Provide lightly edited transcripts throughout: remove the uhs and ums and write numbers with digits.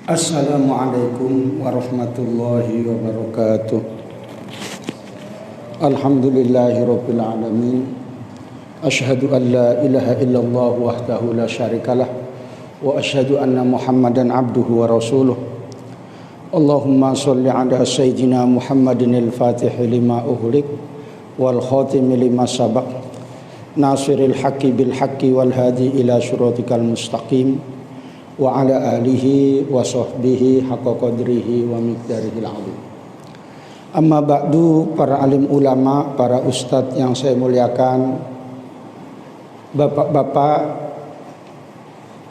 Assalamualaikum warahmatullahi wabarakatuh. Alhamdulillahirabbil alamin. Asyhadu an la ilaha illallah wahdahu la syarikalah wa asyhadu anna Muhammadan abduhu wa rasuluh. Allahumma shalli ala sayyidina Muhammadin al-Fatihi lima ughliq wal khatimi lima sabaq nasiril haqqi bil haqqi wal hadi ila syiratikal mustaqim wa ala alihi wa sahbihi haqqa qadrihi wa miqdarihil azim. Amma ba'du, para alim ulama, para ustadz yang saya muliakan, bapak-bapak,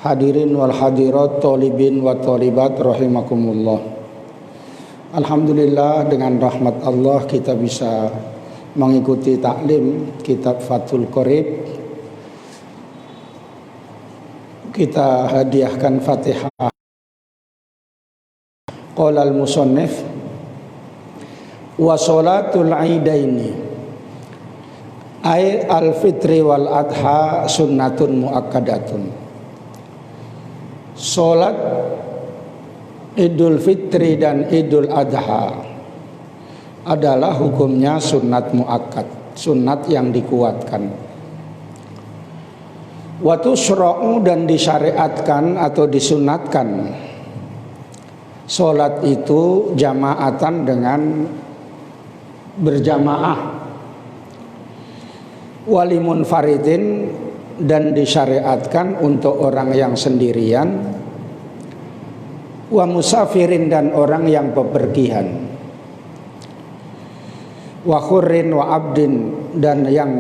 hadirin wal hadirat, thalibin wa thalibat rahimakumullah. Alhamdulillah, dengan rahmat Allah kita bisa mengikuti taklim kitab Fathul Qorib. Kita hadiahkan Fatihah. Qala al-musannif wa sholatul aidaini ay al-fitri wal adha sunnatun muakkadatun. Salat Idul Fitri dan Idul Adha adalah hukumnya sunnat muakkad, sunnat yang dikuatkan. Wa tusra'u, dan disyariatkan atau disunatkan salat itu jamaatan dengan berjamaah. Walimun faridin, dan disyariatkan untuk orang yang sendirian. Wa musafirin, dan orang yang bepergian. Wa khurrin wa abdin, dan yang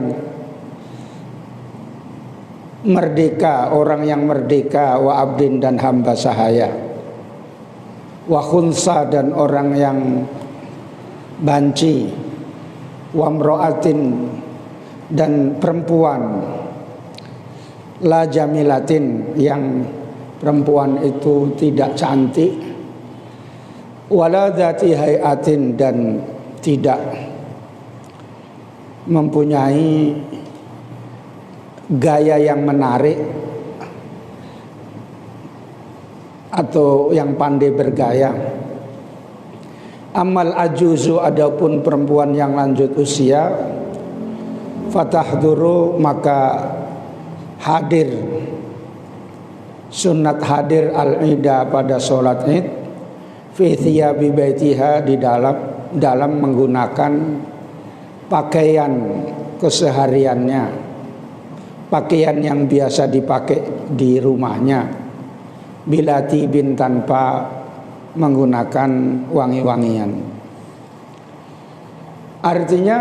merdeka, orang yang merdeka, wa abdin, dan hamba sahaya, wa khunsa, dan orang yang banci, wa mro'atin, dan perempuan, la jamilatin, yang perempuan itu tidak cantik, wala dzati hayatin, dan tidak mempunyai gaya yang menarik atau yang pandai bergaya. Amal ajuzu, adapun perempuan yang lanjut usia, fatahduru, maka hadir, sunnat hadir al-ida, pada sholat id, fi thiyabi baitiha, di dalam menggunakan pakaian kesehariannya, pakaian yang biasa dipakai di rumahnya, bila tibin, tanpa menggunakan wangi-wangian. Artinya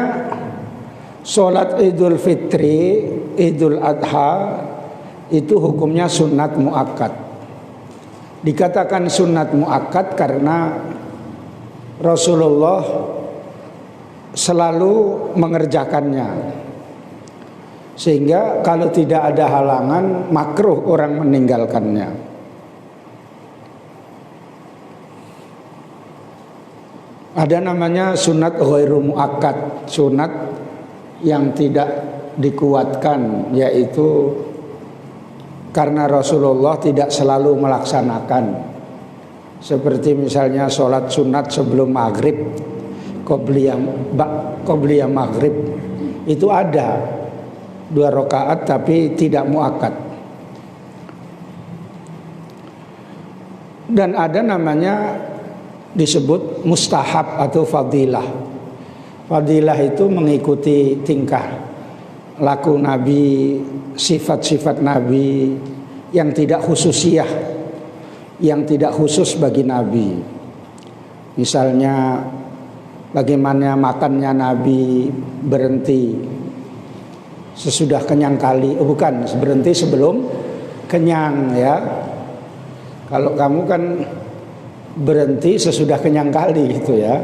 sholat Idul Fitri, Idul Adha itu hukumnya sunnat muakkad. Dikatakan sunnat muakkad karena Rasulullah selalu mengerjakannya, sehingga kalau tidak ada halangan makruh orang meninggalkannya. Ada namanya sunat ghairu muakkad, sunat yang tidak dikuatkan, yaitu karena Rasulullah tidak selalu melaksanakan. Seperti misalnya sholat sunat sebelum maghrib, qobliyah maghrib, itu ada 2 rakaat tapi tidak muakkad. Dan ada namanya disebut mustahab atau fadilah. Fadilah itu mengikuti tingkah laku Nabi, sifat-sifat Nabi yang tidak khususiyah, yang tidak khusus bagi Nabi. Misalnya bagaimana makannya Nabi, berhenti sesudah kenyang kali, bukan, berhenti sebelum kenyang, ya. Kalau kamu kan berhenti sesudah kenyang kali gitu, ya.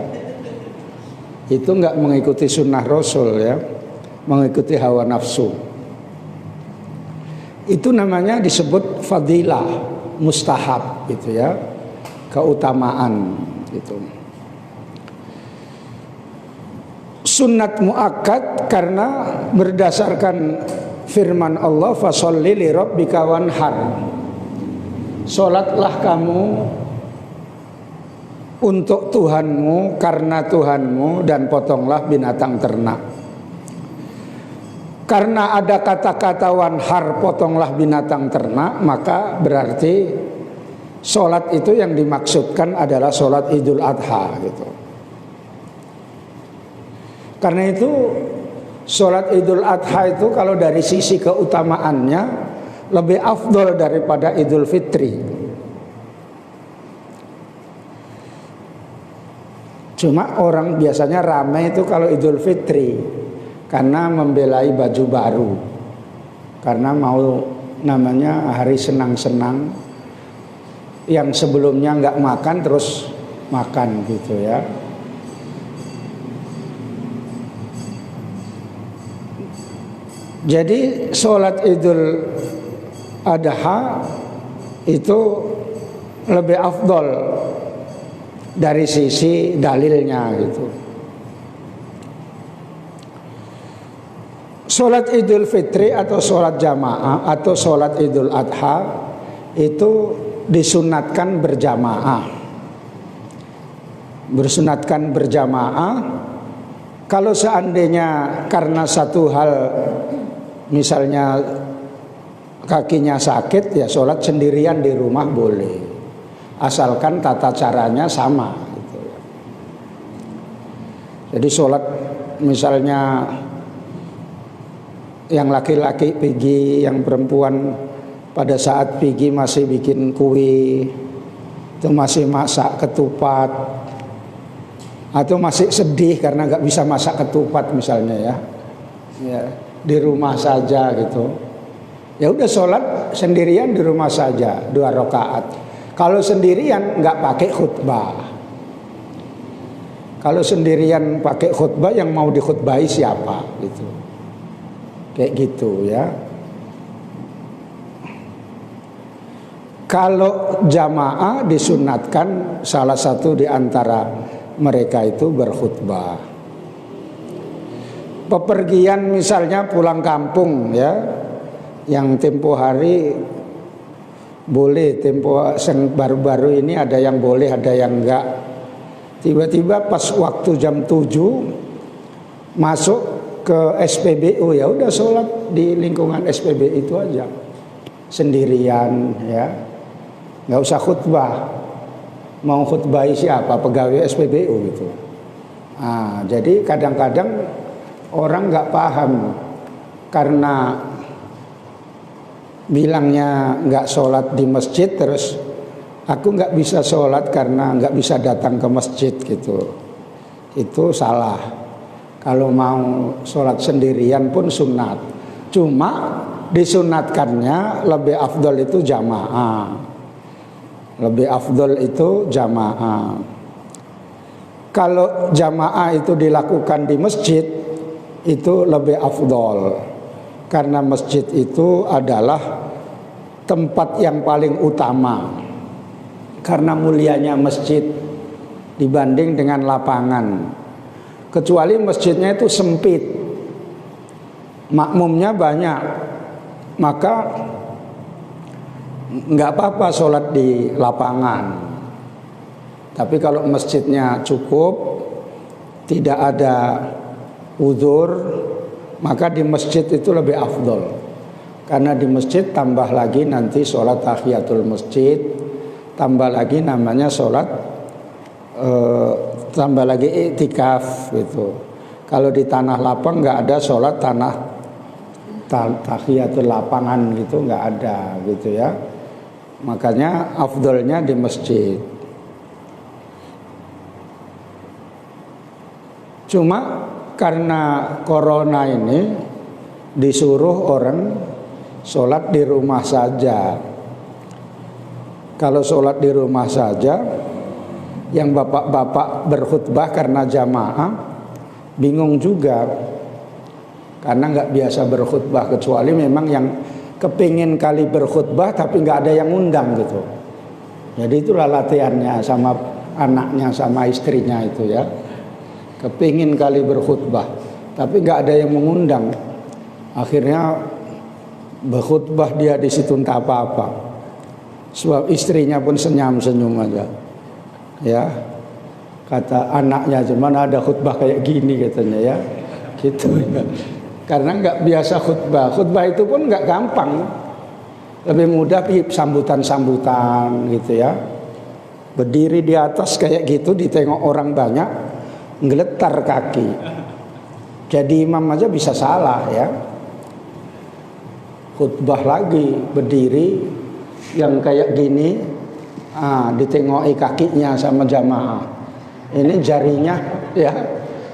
Itu enggak mengikuti sunnah Rasul, ya, mengikuti hawa nafsu. Itu namanya disebut fadilah, mustahab gitu, ya, keutamaan gitu. Sunnat muakkad karena berdasarkan firman Allah, fasholli li rabbika wanhar, salatlah kamu untuk Tuhanmu, karena Tuhanmu, dan potonglah binatang ternak. Karena ada kata-kata wanhar, potonglah binatang ternak, maka berarti sholat itu yang dimaksudkan adalah sholat Idul Adha gitu. Karena itu sholat Idul Adha itu kalau dari sisi keutamaannya lebih afdol daripada Idul Fitri. Cuma orang biasanya ramai itu kalau Idul Fitri karena membelai baju baru, karena mau namanya hari senang-senang, yang sebelumnya nggak makan terus makan gitu ya. Jadi sholat Idul Adha itu lebih afdol dari sisi dalilnya gitu. Sholat Idul Fitri atau sholat jamaah atau sholat Idul Adha itu disunatkan berjamaah. Bersunatkan berjamaah. Kalau seandainya karena satu hal, misalnya kakinya sakit, ya sholat sendirian di rumah boleh, asalkan tata caranya sama gitu. Jadi sholat misalnya yang laki-laki pergi, yang perempuan pada saat pergi masih bikin kue, itu masih masak ketupat, atau masih sedih karena nggak bisa masak ketupat misalnya ya, di rumah saja gitu. Ya udah sholat sendirian di rumah saja 2 rakaat. Kalau sendirian nggak pakai khutbah. Kalau sendirian pakai khutbah, yang mau dikhutbahi siapa gitu. Kayak gitu ya. Kalau jamaah disunatkan salah satu di antara mereka itu berkhutbah. Pepergian misalnya pulang kampung ya, yang tempo hari boleh, tempo baru-baru ini ada yang boleh, ada yang enggak. Tiba-tiba pas waktu jam 7 masuk ke SPBU, ya udah sholat di lingkungan SPBU itu aja sendirian ya, nggak usah khutbah. Mau khutbahi siapa? Pegawai SPBU gitu. Nah, jadi kadang-kadang orang nggak paham karena bilangnya nggak sholat di masjid, terus aku nggak bisa sholat karena nggak bisa datang ke masjid gitu. Itu salah. Kalau mau sholat sendirian pun sunat. Cuma disunatkannya lebih afdol itu jamaah. Lebih afdol itu jamaah. Kalau jamaah itu dilakukan di masjid, itu lebih afdol. Karena masjid itu adalah tempat yang paling utama. Karena mulianya masjid dibanding dengan lapangan. Kecuali masjidnya itu sempit, makmumnya banyak, maka nggak apa-apa sholat di lapangan. Tapi kalau masjidnya cukup, tidak ada uzur, maka di masjid itu lebih afdol. Karena di masjid tambah lagi nanti sholat tahiyatul masjid, tambah lagi namanya sholat tambah lagi iktikaf gitu. Kalau di tanah lapang nggak ada sholat tahiyatul lapangan gitu, nggak ada gitu ya. Makanya afdolnya di masjid. Cuma karena corona ini disuruh orang sholat di rumah saja. Kalau sholat di rumah saja, yang bapak-bapak berkhutbah karena jamaah bingung juga, karena nggak biasa berkhutbah, kecuali memang yang kepingin kali berkhutbah tapi nggak ada yang undang gitu. Jadi itulah latihannya sama anaknya sama istrinya itu ya, kepingin kali berkhutbah tapi nggak ada yang mengundang. Akhirnya berkhutbah dia di situ entah apa-apa, sebab istrinya pun senyum-senyum aja. Ya, Kata anaknya, cuman ada khutbah kayak gini katanya ya, gitu ya. Karena nggak biasa khutbah. Khutbah itu pun nggak gampang. Lebih mudah sambutan-sambutan gitu ya. Berdiri di atas kayak gitu, ditengok orang banyak, ngeletar kaki. Jadi imam aja bisa salah ya. Khutbah lagi berdiri yang kayak gini, ditengoki kakinya sama jamaah. Ini jarinya ya,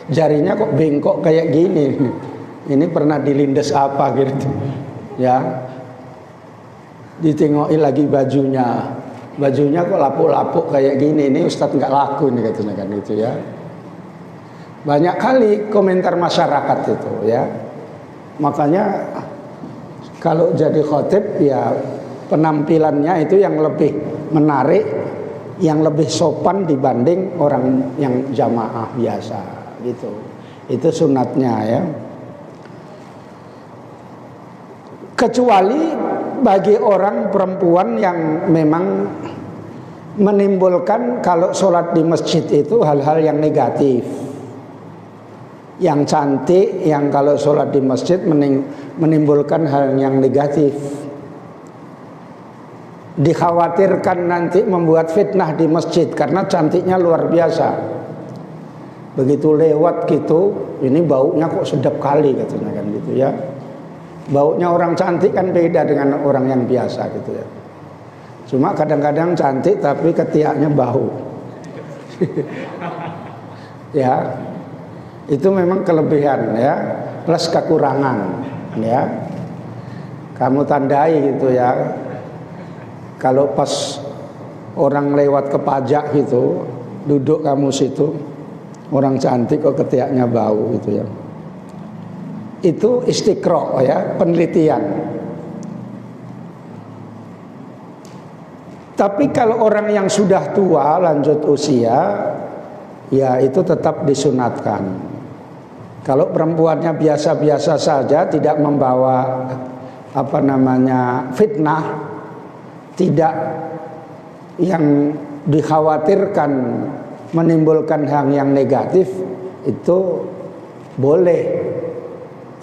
jarinya kok bengkok kayak gini. Ini pernah dilindes apa gitu ya. Ditengoki lagi bajunya kok lapuk-lapuk kayak gini. Ini Ustadz nggak laku nih katanya kan gitu ya. Banyak kali komentar masyarakat itu ya. Makanya kalau jadi khotib ya penampilannya itu yang lebih menarik, yang lebih sopan dibanding orang yang jamaah biasa gitu. Itu sunatnya ya. Kecuali bagi orang perempuan yang memang menimbulkan kalau sholat di masjid itu hal-hal yang negatif. Yang cantik, yang kalau sholat di masjid menimbulkan hal yang negatif. Dikhawatirkan nanti membuat fitnah di masjid karena cantiknya luar biasa. Begitu lewat gitu, ini baunya kok sedap kali katanya kan gitu ya. Baunya orang cantik kan beda dengan orang yang biasa gitu ya. Cuma kadang-kadang cantik tapi ketiaknya bau. Ya. Itu memang kelebihan ya, plus kekurangan ya. Kamu tandai gitu ya. Kalau pas orang lewat ke pajak gitu, duduk kamu situ, orang cantik kok ketiaknya bau gitu ya. Itu istiqra ya, penelitian. Tapi kalau orang yang sudah tua, lanjut usia, ya itu tetap disunatkan. Kalau perempuannya biasa-biasa saja, tidak membawa fitnah, tidak yang dikhawatirkan menimbulkan hal yang negatif, itu boleh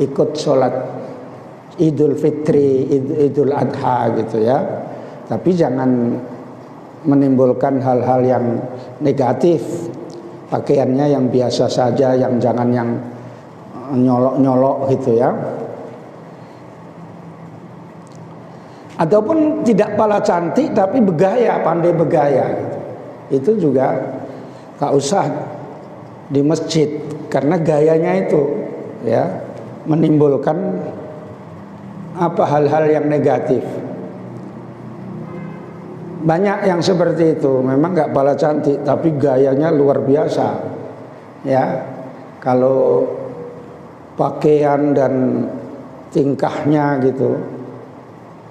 ikut sholat Idul Fitri, Idul Adha gitu ya. Tapi jangan menimbulkan hal-hal yang negatif. Pakaiannya yang biasa saja, yang jangan yang nyolok-nyolok gitu ya. Ataupun tidak pala cantik tapi bergaya, pandai bergaya gitu. Itu juga gak usah di masjid karena gayanya itu ya menimbulkan hal-hal yang negatif. Banyak yang seperti itu, memang gak pala cantik tapi gayanya luar biasa ya. Kalau pakaian dan tingkahnya gitu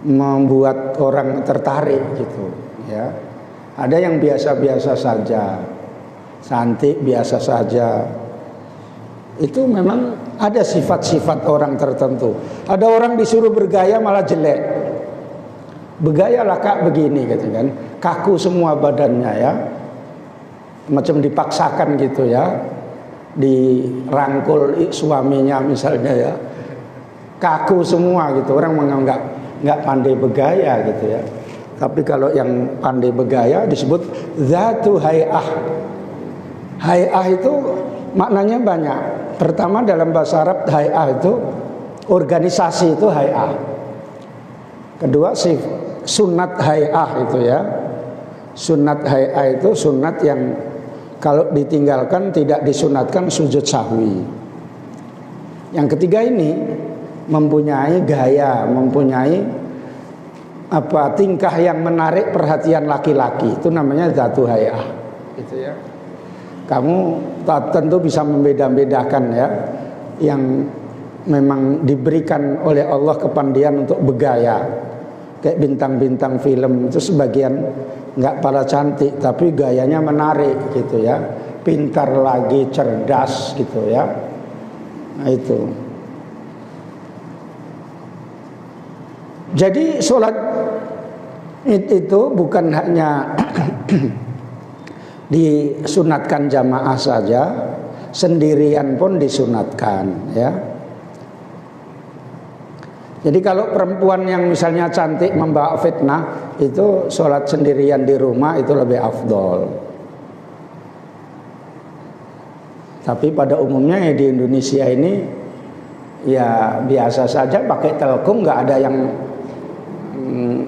membuat orang tertarik gitu ya. Ada yang biasa-biasa saja, cantik biasa saja. Itu memang ada sifat-sifat orang tertentu. Ada orang disuruh bergaya malah jelek. Bergayalah kak begini gitu kan, kaku semua badannya ya, macam dipaksakan gitu ya, dirangkul suaminya misalnya ya, kaku semua gitu. Orang menganggap nggak pandai bergaya gitu ya. Tapi kalau yang pandai bergaya disebut zatu hay'ah. Hay'ah itu maknanya banyak. Pertama dalam bahasa Arab hay'ah itu organisasi, itu hay'ah. Kedua sunat hay'ah itu ya. Sunat hay'ah itu sunat yang kalau ditinggalkan tidak disunatkan sujud sahwi. Yang ketiga ini mempunyai gaya, mempunyai tingkah yang menarik perhatian laki-laki, itu namanya zatu hay'ah gitu ya. Kamu tentu bisa membeda-bedakan ya, yang memang diberikan oleh Allah kepandian untuk bergaya. Kayak bintang-bintang film itu sebagian nggak pada cantik tapi gayanya menarik gitu ya, pintar lagi, cerdas gitu ya. Nah itu. Jadi sholat itu bukan hanya disunatkan jamaah saja, sendirian pun disunatkan, ya. Jadi kalau perempuan yang misalnya cantik membawa fitnah, itu sholat sendirian di rumah itu lebih afdol. Tapi pada umumnya ya di Indonesia ini ya biasa saja pakai telkom, nggak ada yang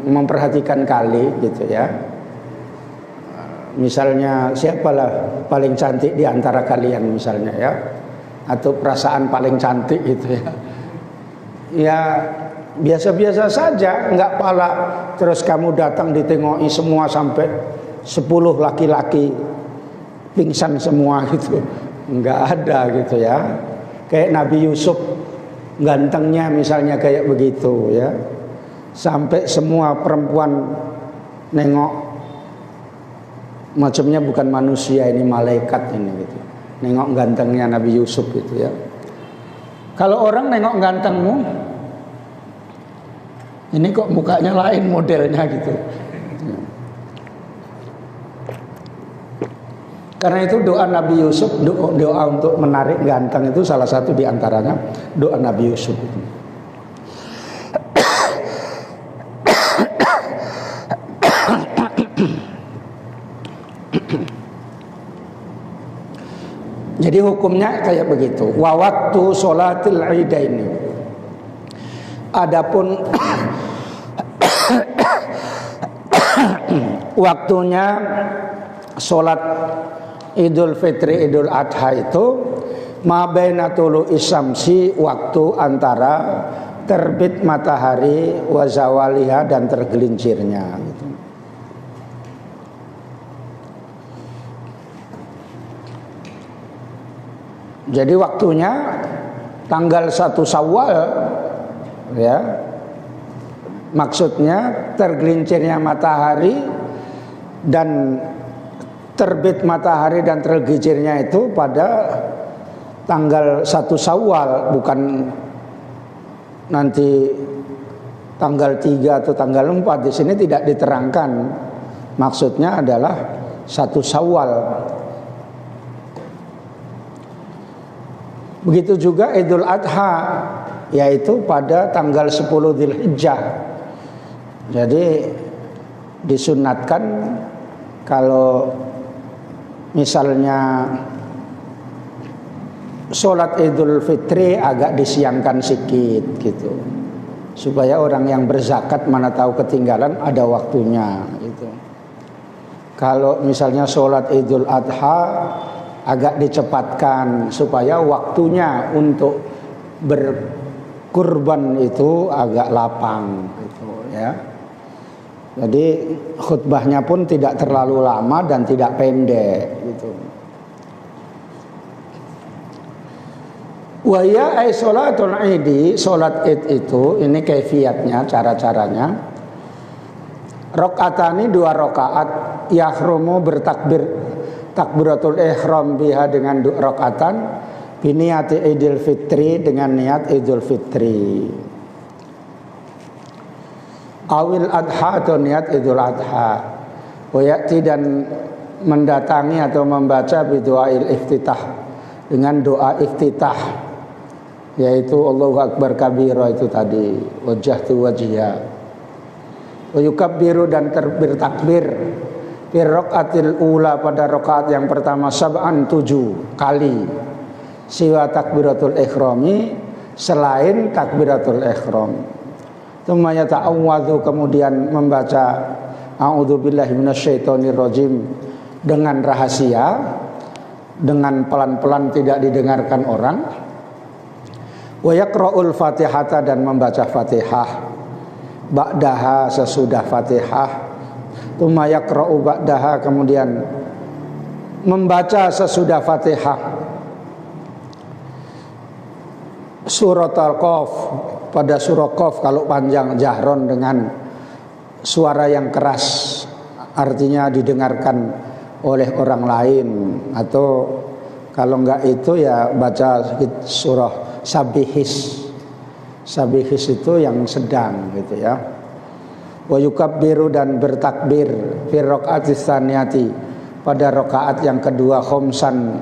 memperhatikan kali gitu ya. Misalnya siapalah paling cantik di antara kalian misalnya ya, atau perasaan paling cantik gitu ya. Ya biasa-biasa saja, nggak pala terus kamu datang ditengoki semua sampai 10 laki-laki pingsan semua gitu, nggak ada gitu ya. Kayak Nabi Yusuf gantengnya misalnya kayak begitu ya, sampai semua perempuan nengok, macamnya bukan manusia ini, malaikat ini gitu, nengok gantengnya Nabi Yusuf gitu ya. Kalau orang nengok gantengmu, ini kok mukanya lain modelnya gitu. Karena itu doa Nabi Yusuf, doa untuk menarik ganteng itu salah satu diantaranya doa Nabi Yusuf itu. Jadi hukumnya kayak begitu. Wa waktu sholatil idaini. Adapun waktunya sholat Idul Fitri Idul Adha itu ma baina tulu'i syamsi, waktu antara terbit matahari wa zawaliha dan tergelincirnya gitu. Jadi waktunya tanggal 1 Syawal ya. Maksudnya tergelincirnya matahari dan terbit matahari dan tergelincirnya itu pada tanggal 1 Syawal, bukan nanti tanggal 3 atau tanggal 4. Di sini tidak diterangkan. Maksudnya adalah 1 Syawal. Begitu juga Idul Adha, yaitu pada tanggal 10 Dzulhijjah. Jadi disunatkan kalau misalnya sholat Idul Fitri agak disiangkan sedikit gitu, supaya orang yang berzakat mana tahu ketinggalan ada waktunya gitu. Kalau misalnya sholat Idul Adha agak dicepatkan supaya waktunya untuk berkurban itu agak lapang gitu ya. Jadi khutbahnya pun tidak terlalu lama dan tidak pendek gitu. Wa ya ay sholatul idi, sholat id itu ini kaifiatnya, cara-caranya. Rakaatani, 2 rakaat, yahrumu bertakbir takbiratul ihram biha dengan rakaatan, biniyati Idul Fitri dengan niat Idul Fitri, awil adha atau niat Idul Adha, wayati dan mendatangi atau membaca bidu'ail iftitah dengan doa iftitah, yaitu Allahu Akbar kabira itu tadi, wajjahtu wajhiya, wa yukabbiru dan bertakbir fi raqatil ula pada rakaat yang pertama 7 kali, siwa takbiratul ikhrami selain takbiratul ihram. Tsumma yata'awwadzu, kemudian membaca a'udzubillahi minasyaitonirrajim dengan rahasia, dengan pelan-pelan tidak didengarkan orang. Wa yaqra'ul Fatihata dan membaca Fatihah, ba'daha sesudah Fatihah. Tsumma yaqra'u ba'daha, kemudian membaca sesudah Fatihah surat Al-Qaf, pada surah Qaf kalau panjang, jahron dengan suara yang keras, artinya didengarkan oleh orang lain, atau kalau enggak itu ya baca surah Sabihis. Sabihis itu yang sedang gitu ya. Wa yukabbiru dan bertakbir fi raqatis tsaniyati pada rakaat yang kedua khomsan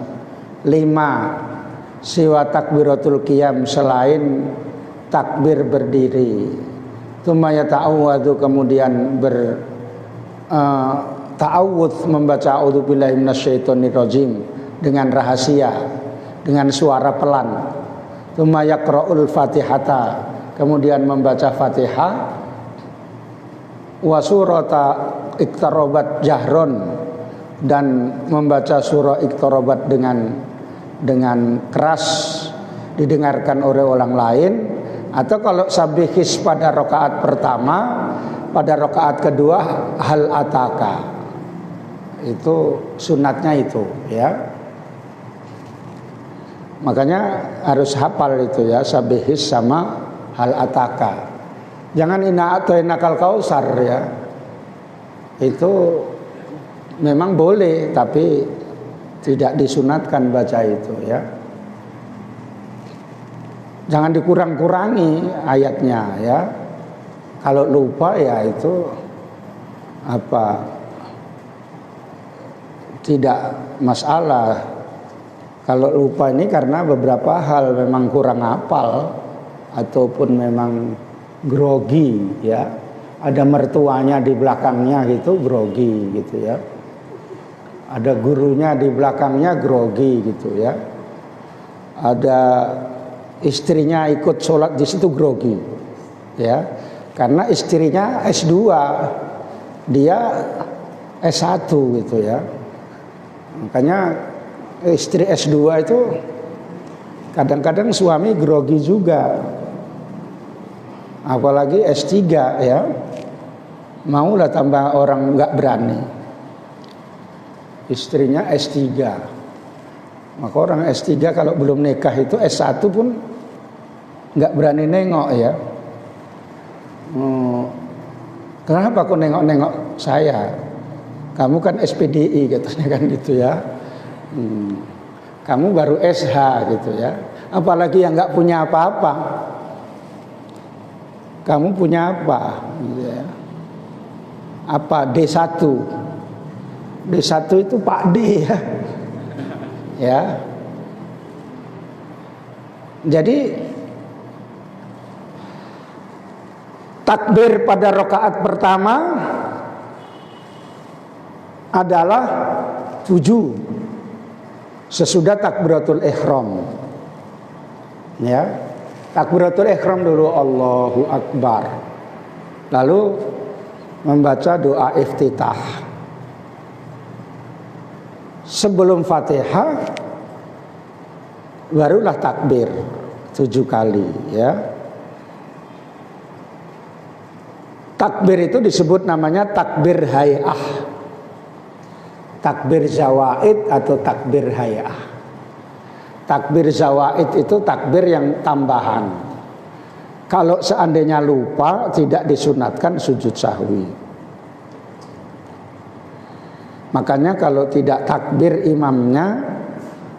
5 siwa takbiratul qiyam selain takbir berdiri. Tsumma yata'awwadzu kemudian ta'awudz membaca a'udzubillahi minasyaitonirrajim dengan rahasia, dengan suara pelan. Tsumma yaqra'ul Fatihata kemudian membaca Fatihah wa surata iqtarabat jahron dan membaca surah iqtarabat dengan keras didengarkan oleh orang lain. Atau kalau sabihis pada rakaat pertama, pada rakaat kedua hal ataka. Itu sunatnya itu ya. Makanya harus hafal itu ya, sabihis sama hal ataka. Jangan inna atau inakal kausar ya. Itu memang boleh tapi tidak disunatkan baca itu ya. Jangan dikurang-kurangi ayatnya ya. Kalau lupa ya itu tidak masalah. Kalau lupa ini karena beberapa hal memang kurang hafal ataupun memang grogi ya. Ada mertuanya di belakangnya gitu grogi gitu ya. Ada gurunya di belakangnya grogi gitu ya. Ada istrinya ikut sholat di situ grogi, ya, karena istrinya S2, dia S1 gitu ya. Makanya istri S2 itu kadang-kadang suami grogi juga, apalagi S3 ya, maulah tambah orang nggak berani. Istrinya S3, maka orang S3 kalau belum nikah itu S1 pun nggak berani nengok ya. Kenapa kau nengok-nengok saya? Kamu kan SPDI katanya kan gitu ya. Kamu baru SH gitu ya. Apalagi yang nggak punya apa-apa. Kamu punya apa? Gitu ya. Apa D1? D1 itu Pak D ya. Ya. Jadi takbir pada rakaat pertama adalah 7 sesudah takbiratul ihram. Ya. Takbiratul ihram dulu Allahu Akbar. Lalu membaca doa iftitah. Sebelum Fatihah barulah takbir 7 kali ya. Takbir itu disebut namanya takbir hay'ah, takbir zawaid atau takbir hay'ah. Takbir zawaid itu takbir yang tambahan. Kalau seandainya lupa tidak disunatkan sujud sahwi. Makanya kalau tidak takbir imamnya,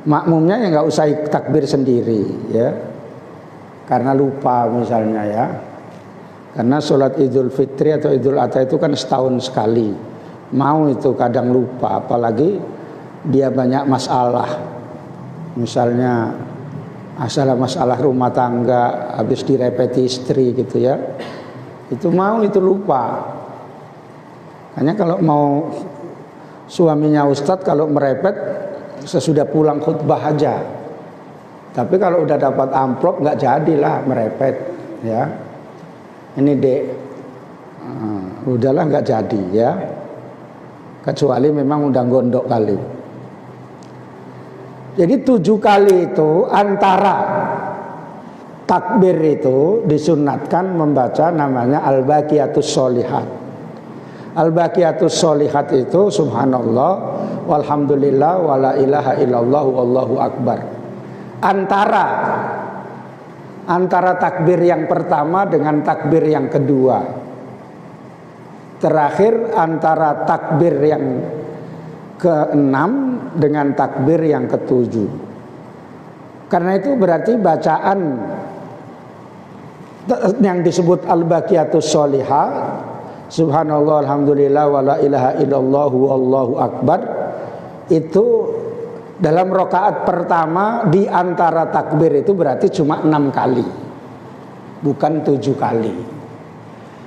makmumnya ya nggak usah takbir sendiri ya. Karena lupa misalnya ya. Karena sholat Idul Fitri atau Idul Adha itu kan setahun sekali. Mau itu kadang lupa, apalagi dia banyak masalah. Misalnya masalah rumah tangga, habis direpeti istri gitu ya. Itu mau itu lupa. Hanya kalau mau suaminya Ustadz kalau merepet sesudah pulang khutbah aja. Tapi kalau udah dapat amplop nggak jadilah merepet ya. Ini dek, udahlah nggak jadi ya. Kecuali memang udah gondok kali. Jadi 7 kali itu antara takbir itu disunatkan membaca namanya al-baqiyatus sholihat. Al-baqiyatus sholihat itu subhanallah walhamdulillah wala ilaha illallah wallahu akbar. Antara takbir yang pertama dengan takbir yang kedua. Terakhir antara takbir yang ke-6 dengan takbir yang ke-7. Karena itu berarti bacaan yang disebut al-baqiyatus sholihah, subhanallah alhamdulillah wala ilaha illallah wallahu akbar, itu dalam rakaat pertama di antara takbir itu berarti cuma 6 kali, bukan 7 kali.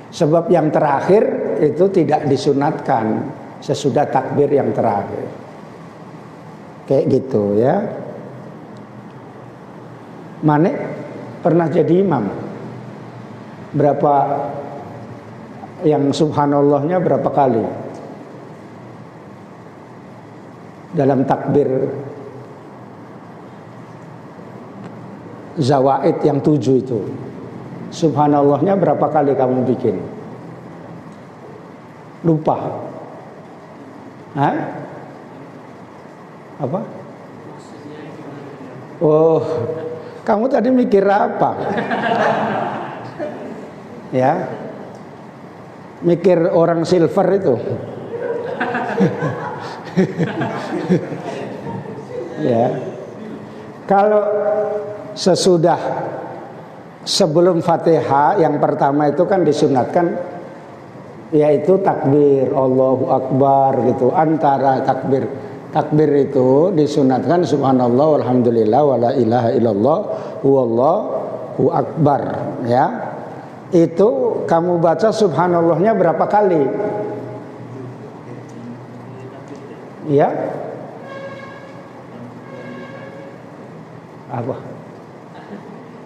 Sebab yang terakhir itu tidak disunatkan sesudah takbir yang terakhir. Kayak gitu ya. Manik pernah jadi imam. Berapa yang subhanallahnya berapa kali? Dalam takbir zawaid yang 7 itu, subhanallahnya berapa kali kamu bikin? Lupa? Hah? Apa? Oh, kamu tadi mikir apa? Ya, mikir orang silver itu. Ya, kalau sesudah sebelum Fatihah yang pertama itu kan disunatkan, yaitu takbir Allahu Akbar gitu. Antara takbir itu disunatkan subhanallah walhamdulillah wala ilaha illallah wallahu akbar ya. Itu kamu baca subhanallahnya berapa kali? Ya. Apa?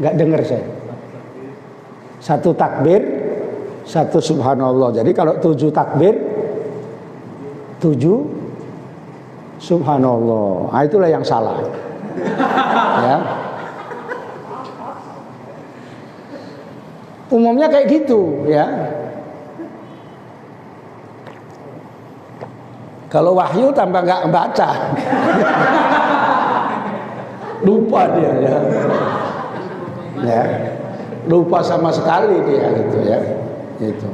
Enggak dengar saya. Satu takbir, satu subhanallah. Jadi kalau 7 takbir, 7 subhanallah. Nah, itulah yang salah. Ya. Umumnya kayak gitu, ya. Kalau wahyu tambah nggak baca, lupa dia, ya. Ya, lupa sama sekali dia, gitu ya, itu.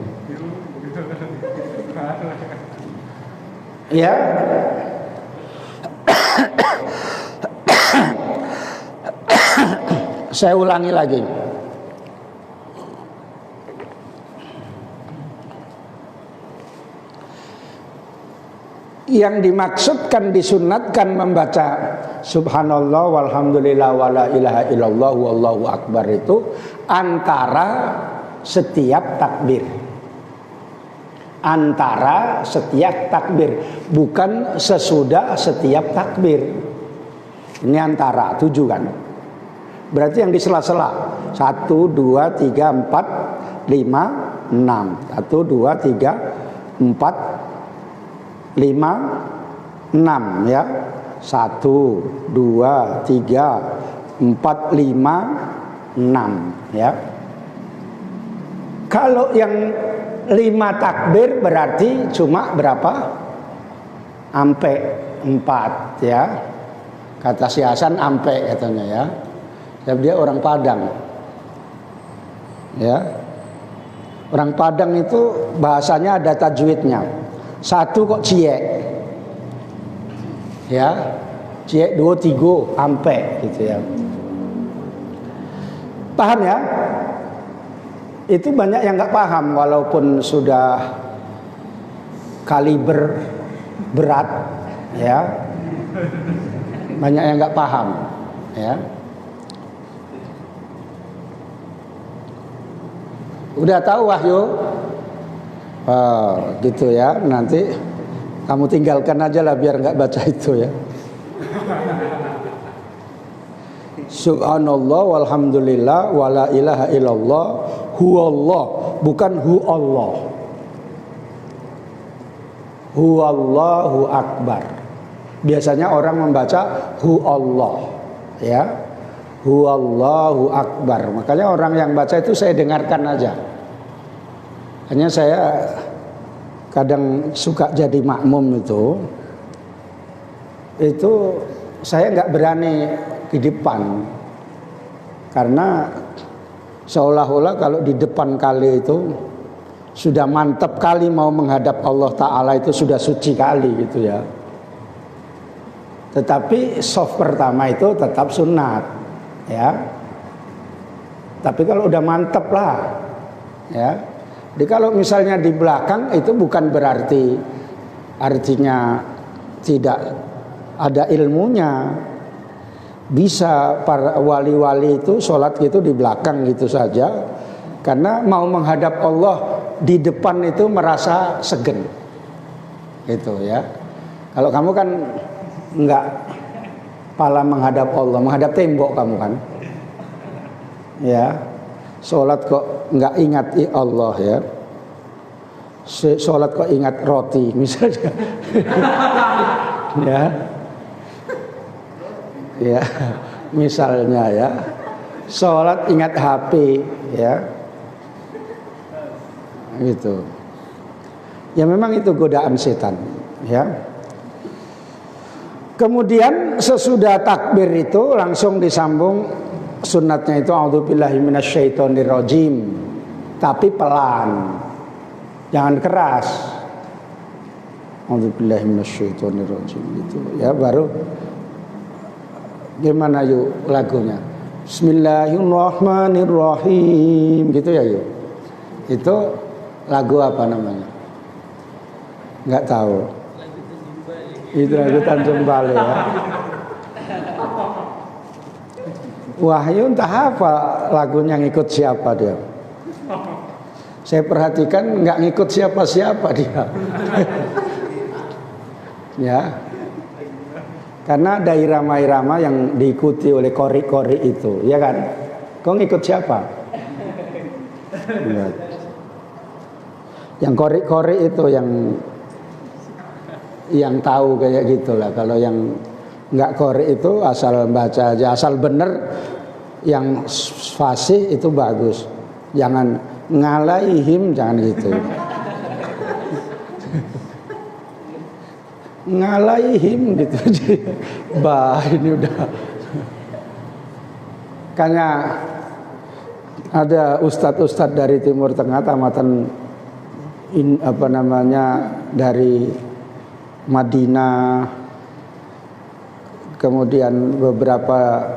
Ya. Saya ulangi lagi. Yang dimaksudkan disunatkan membaca subhanallah walhamdulillah wala ilaha illallah wallahu akbar itu antara setiap takbir. Antara setiap takbir, bukan sesudah setiap takbir. Ini antara 7 kan. Berarti yang di sela-sela 1, 2, 3, 4, 5, 6. 1, 2, 3, 4, 5, 6 ya. 1, 2, 3, 4, 5, 6 ya. Kalau yang 5 takbir berarti cuma berapa? Ampe 4 ya. Kata si Hasan ampe katanya ya. Sebab dia orang Padang. Ya. Orang Padang itu bahasanya ada tajwidnya. 1 kok cie. Ya. Cie 2, 3 ampe gitu ya. Paham ya? Itu banyak yang nggak paham walaupun sudah kaliber berat ya. Banyak yang nggak paham ya. Udah tahu Wahyu? Gitu ya. Nanti kamu tinggalkan aja lah biar nggak baca itu ya. Subhanallah walhamdulillah wala ilaha illallah huwallah, bukan huwallah. Huwallahu akbar. Biasanya orang membaca huwallah ya. Huwallahu akbar. Makanya orang yang baca itu saya dengarkan aja. Hanya saya kadang suka jadi makmum itu saya nggak berani di depan karena seolah-olah kalau di depan kali itu sudah mantap kali mau menghadap Allah Ta'ala, itu sudah suci kali gitu ya. Tetapi soft pertama itu tetap sunat ya. Tapi kalau udah mantap lah ya. Jadi kalau misalnya di belakang itu bukan berarti artinya tidak ada ilmunya. Bisa para wali-wali itu sholat gitu di belakang gitu saja, karena mau menghadap Allah di depan itu merasa segen, itu ya. Kalau kamu kan enggak, pala menghadap Allah, menghadap tembok kamu kan, ya. Sholat kok enggak ingat Allah ya. Sholat kok ingat roti misalnya, ya. Ya, misalnya ya, sholat ingat HP ya, gitu. Ya memang itu godaan setan ya. Kemudian sesudah takbir itu langsung disambung sunatnya itu a'udzubillahi minasyaitonirrajim, tapi pelan, jangan keras. A'udzubillahi minasyaitonirrajim gitu ya, baru gimana yuk lagunya? Bismillahirrahmanirrahim gitu ya yuk. Itu lagu apa namanya? Nggak tahu. Itu lagu Tanjung Balai ya. Wahyu entah apa lagunya, ngikut siapa dia. Saya perhatikan nggak ngikut siapa-siapa dia. Ya. Karena ada irama-irama yang diikuti oleh kori-kori itu, ya kan? Kau ngikut siapa? Ya. Yang kori-kori itu yang tahu kayak gitulah. Kalau yang nggak kori itu asal baca aja, asal bener, yang fasih itu bagus. Jangan ngalaihim, jangan gitu. Ngalaihim gitu aja. Bah, ini udah. Karena ada ustadz-ustadz dari Timur Tengah, tamatan dari Madinah, kemudian beberapa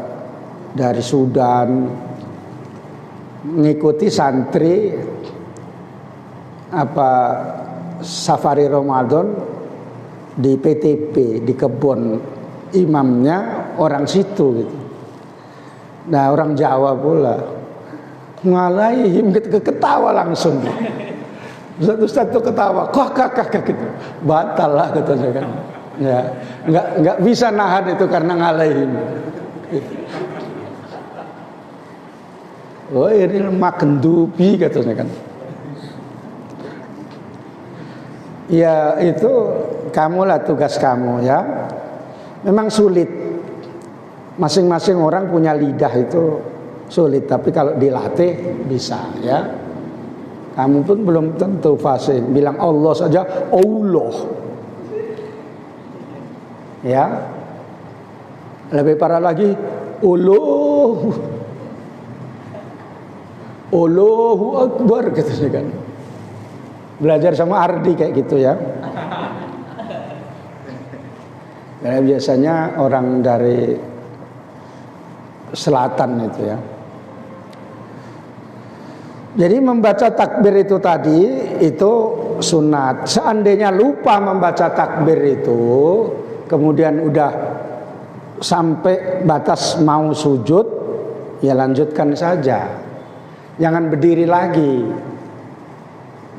dari Sudan, mengikuti santri safari Ramadan di PTP, di kebun, imamnya orang situ gitu. Nah orang Jawa pula ngalaihim gitu, ketawa langsung. Ustaz tuh ketawa, kakak gitu, batal lah katanya kan. Ya, nggak bisa nahan itu karena ngalaihim. Oh ini makan dupi katanya kan. Ya itu kamulah tugas kamu ya. Memang sulit. Masing-masing orang punya lidah itu sulit, tapi kalau dilatih bisa ya. Kamu pun belum tentu fasih. Bilang Allah saja Allah. Ya. Lebih parah lagi Allahu Akbar katanya kan. Belajar sama Ardi kayak gitu ya. Karena biasanya orang dari selatan itu ya. Jadi membaca takbir itu tadi itu sunat. Seandainya lupa membaca takbir itu, kemudian udah sampai batas mau sujud, ya lanjutkan saja. Jangan berdiri lagi.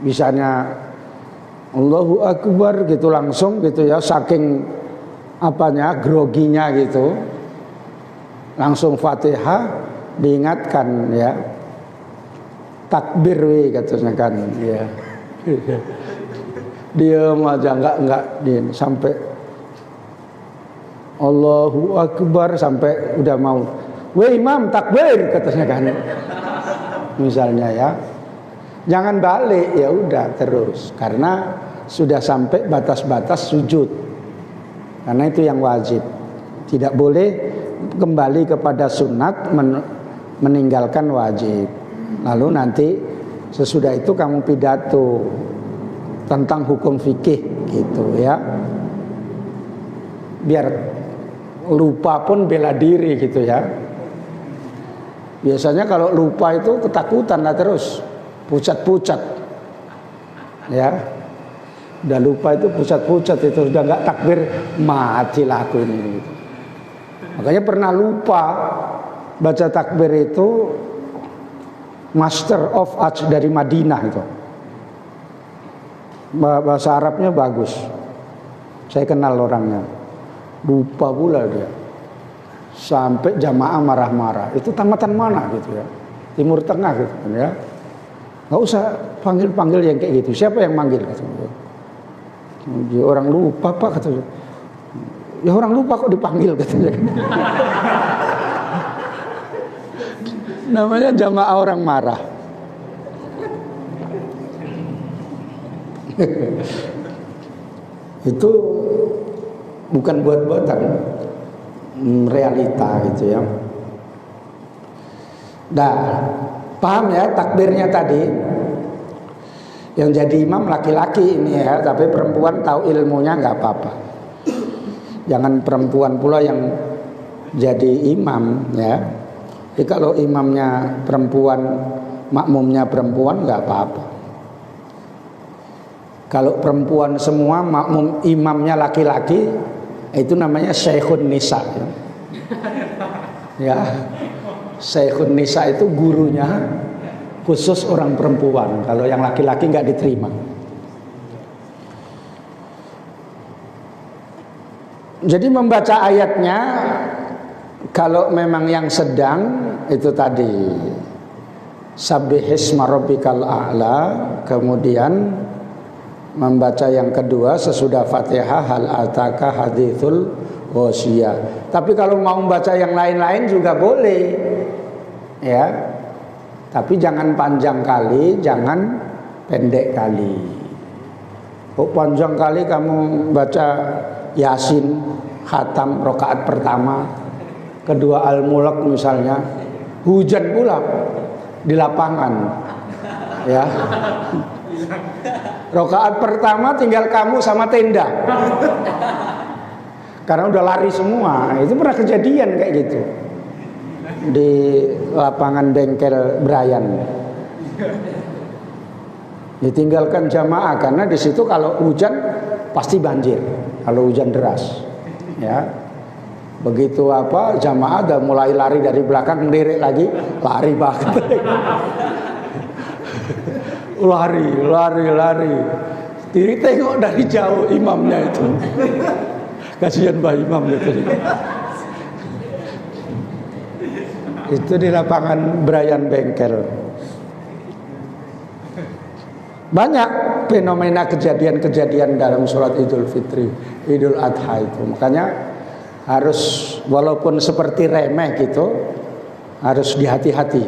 Misalnya Allahu Akbar gitu langsung gitu ya, saking groginya gitu, langsung Fatihah, diingatkan ya, takbir katanya kan ya. Diam aja, enggak sampai Allahu Akbar, sampai udah mau imam takbir katanya kan, misalnya ya. Jangan balik, ya udah terus, karena sudah sampai batas-batas sujud. Karena itu yang wajib. Tidak boleh kembali kepada sunat, meninggalkan wajib. Lalu nanti sesudah itu kamu pidato tentang hukum fikih gitu ya. Biar lupa pun bela diri gitu ya. Biasanya kalau lupa itu ketakutan lah terus. Pucat-pucat ya. Udah lupa itu pucat-pucat itu, sudah nggak takbir matilah aku ini gitu. Makanya pernah lupa baca takbir itu Master of Arts dari Madinah itu. Bahasa Arabnya bagus. Saya kenal orangnya. Lupa pula dia. Sampai jamaah marah-marah. Itu tamatan mana gitu ya? Timur Tengah gitu ya. Nggak usah panggil-panggil yang kayak gitu. Siapa yang manggil gitu. Dia orang lupa Pak katanya. Ya orang lupa kok dipanggil katanya. Namanya jamaah orang marah. Itu bukan buat-buatan, realita gitu ya. Nah, paham ya takbirnya tadi? Yang jadi imam laki-laki ini ya, tapi perempuan tahu ilmunya nggak apa-apa. Jangan perempuan pula yang jadi imam ya. Jadi kalau imamnya perempuan, makmumnya perempuan nggak apa-apa. Kalau perempuan semua, makmum imamnya laki-laki, itu namanya Syekhun Nisa ya. Ya, Syekhun Nisa itu gurunya khusus orang perempuan. Kalau yang laki-laki nggak diterima. Jadi membaca ayatnya, kalau memang yang sedang itu tadi Sabbihisma rabbikal a'la, kemudian membaca yang kedua sesudah Fatihah hal ataka hadithul ghasyiyah. Tapi kalau mau membaca yang lain-lain juga boleh. Ya. Tapi jangan panjang kali, jangan pendek kali. Kok panjang kali kamu baca Yasin, khatam rakaat pertama, kedua Al-Mulk misalnya, hujan pula di lapangan. Ya. Rakaat pertama tinggal kamu sama tenda. Karena udah lari semua. Itu pernah kejadian kayak gitu. Di lapangan bengkel Brian. Ditinggalkan jamaah karena di situ kalau hujan pasti banjir. Kalau hujan deras. Ya. Begitu apa jamaah udah mulai lari dari belakang, melirik lagi, lari banget. lari. Diri tengok dari jauh imamnya itu. Kasihan Mbah Imam itu. Itu di lapangan Brian Bengkel. Banyak fenomena kejadian-kejadian dalam sholat Idul Fitri, Idul Adha itu. Makanya harus walaupun seperti remeh gitu, harus dihati-hati.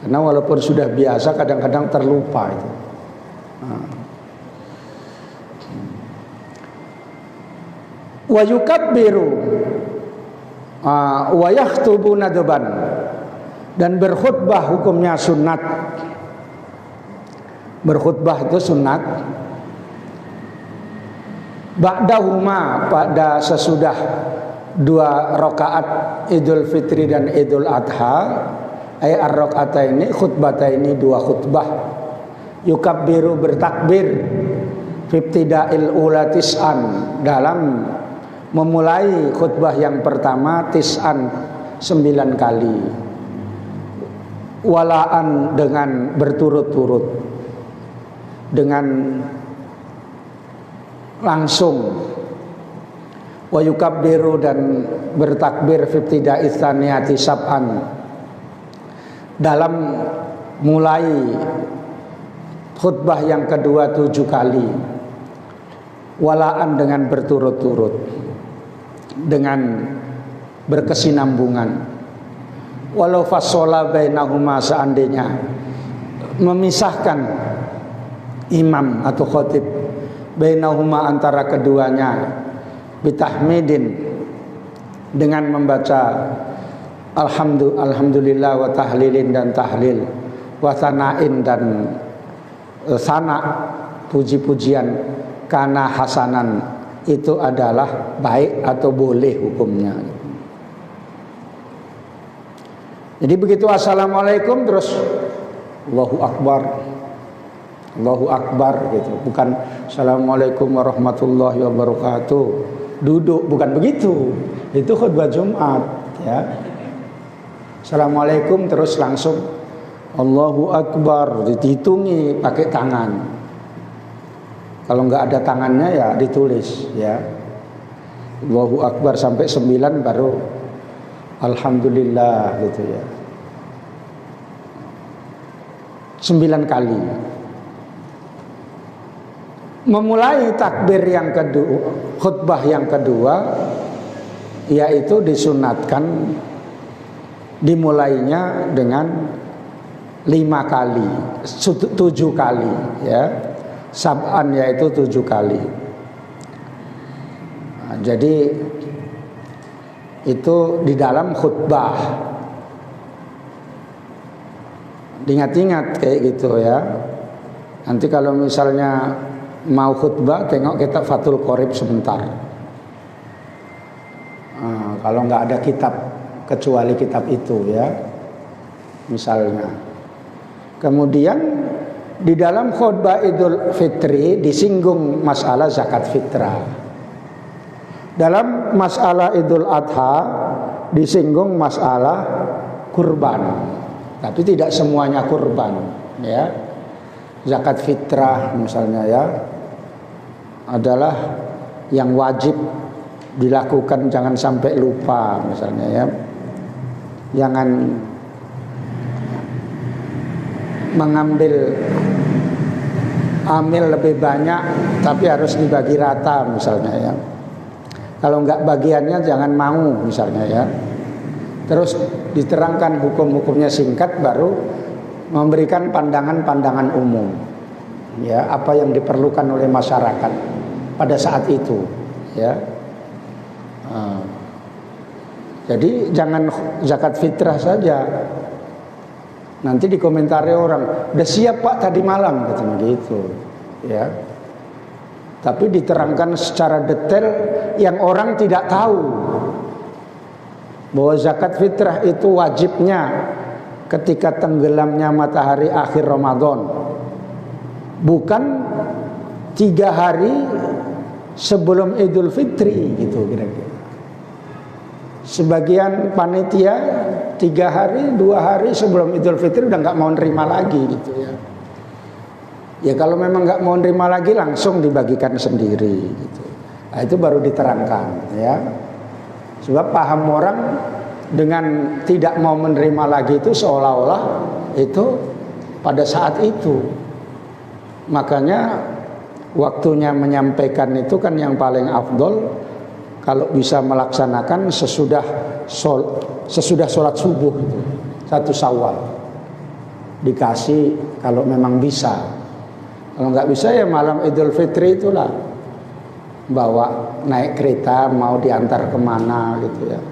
Karena walaupun sudah biasa kadang-kadang terlupa itu. Wa yukabbiru wa yakhtubu nadban, dan berkhutbah hukumnya sunat. Berkhutbah itu sunat. Ba'dahuma, pada sesudah dua rakaat Idul Fitri dan Idul Adha, ay ar-raka'ataini khutbataini, dua khutbah. Yukabbiru, bertakbir, fibtida'il ula tis'an, dalam memulai khutbah yang pertama tis'an, 9 kali. Walaan, dengan berturut-turut, dengan langsung. Wa yukabbiru, dan bertakbir fibtida'is tsaniyati sab'an, dalam mulai khutbah yang kedua 7 kali. Walaan, dengan berturut-turut, dengan berkesinambungan. Walau fassola bainahuma, seandainya memisahkan imam atau khatib bainahuma, antara keduanya, bitahmidin, dengan membaca alhamdulillah wa tahlilin, dan tahlil, wa sana'in, dan sana, puji-pujian, kana hasanan, itu adalah baik atau boleh hukumnya. Jadi begitu assalamualaikum terus Allahu Akbar, Allahu Akbar gitu. Bukan Assalamualaikum warahmatullahi wabarakatuh. Duduk, bukan begitu. Itu khutbah Jumat, ya. Assalamualaikum terus langsung Allahu Akbar, dihitungi pakai tangan. Kalau nggak ada tangannya ya ditulis, ya. Allahu Akbar sampai 9 baru Alhamdulillah gitu ya. 9 kali. Memulai takbir yang kedua, khutbah yang kedua, yaitu disunatkan dimulainya dengan 5 kali, 7 kali, ya. Sab'an yaitu 7 kali. Nah, jadi itu di dalam khutbah. Diingat-ingat kayak gitu ya. Nanti kalau misalnya mau khutbah, tengok kitab Fathul Qorib sebentar. Nah, kalau nggak ada kitab kecuali kitab itu ya, misalnya. Kemudian di dalam khutbah Idul Fitri disinggung masalah zakat fitrah. Dalam masalah Idul Adha disinggung masalah kurban. Tapi tidak semuanya kurban, ya. Zakat fitrah misalnya ya adalah yang wajib dilakukan, jangan sampai lupa misalnya ya. Jangan mengambil amil lebih banyak tapi harus dibagi rata misalnya ya. Kalau enggak bagiannya jangan mau misalnya ya. Terus diterangkan hukum-hukumnya singkat, baru memberikan pandangan-pandangan umum, ya, apa yang diperlukan oleh masyarakat pada saat itu, ya. Jadi jangan zakat fitrah saja. Nanti dikomentari orang, udah siap Pak tadi malam, katanya gitu, ya. Tapi diterangkan secara detail yang orang tidak tahu. Bahwa zakat fitrah itu wajibnya ketika tenggelamnya matahari akhir Ramadan, bukan 3 hari sebelum Idul Fitri gitu kira-kira. Sebagian panitia 3 hari, 2 hari sebelum Idul Fitri udah nggak mau nerima lagi gitu ya. Ya kalau memang nggak mau nerima lagi langsung dibagikan sendiri gitu. Nah, itu baru diterangkan ya. Sebab paham orang dengan tidak mau menerima lagi itu seolah-olah itu pada saat itu. Makanya waktunya menyampaikan itu kan yang paling afdol kalau bisa melaksanakan sesudah sholat subuh itu, 1 Syawal. Dikasih kalau memang bisa. Kalau nggak bisa ya malam Idul Fitri itulah. Bawa naik kereta mau diantar kemana gitu ya.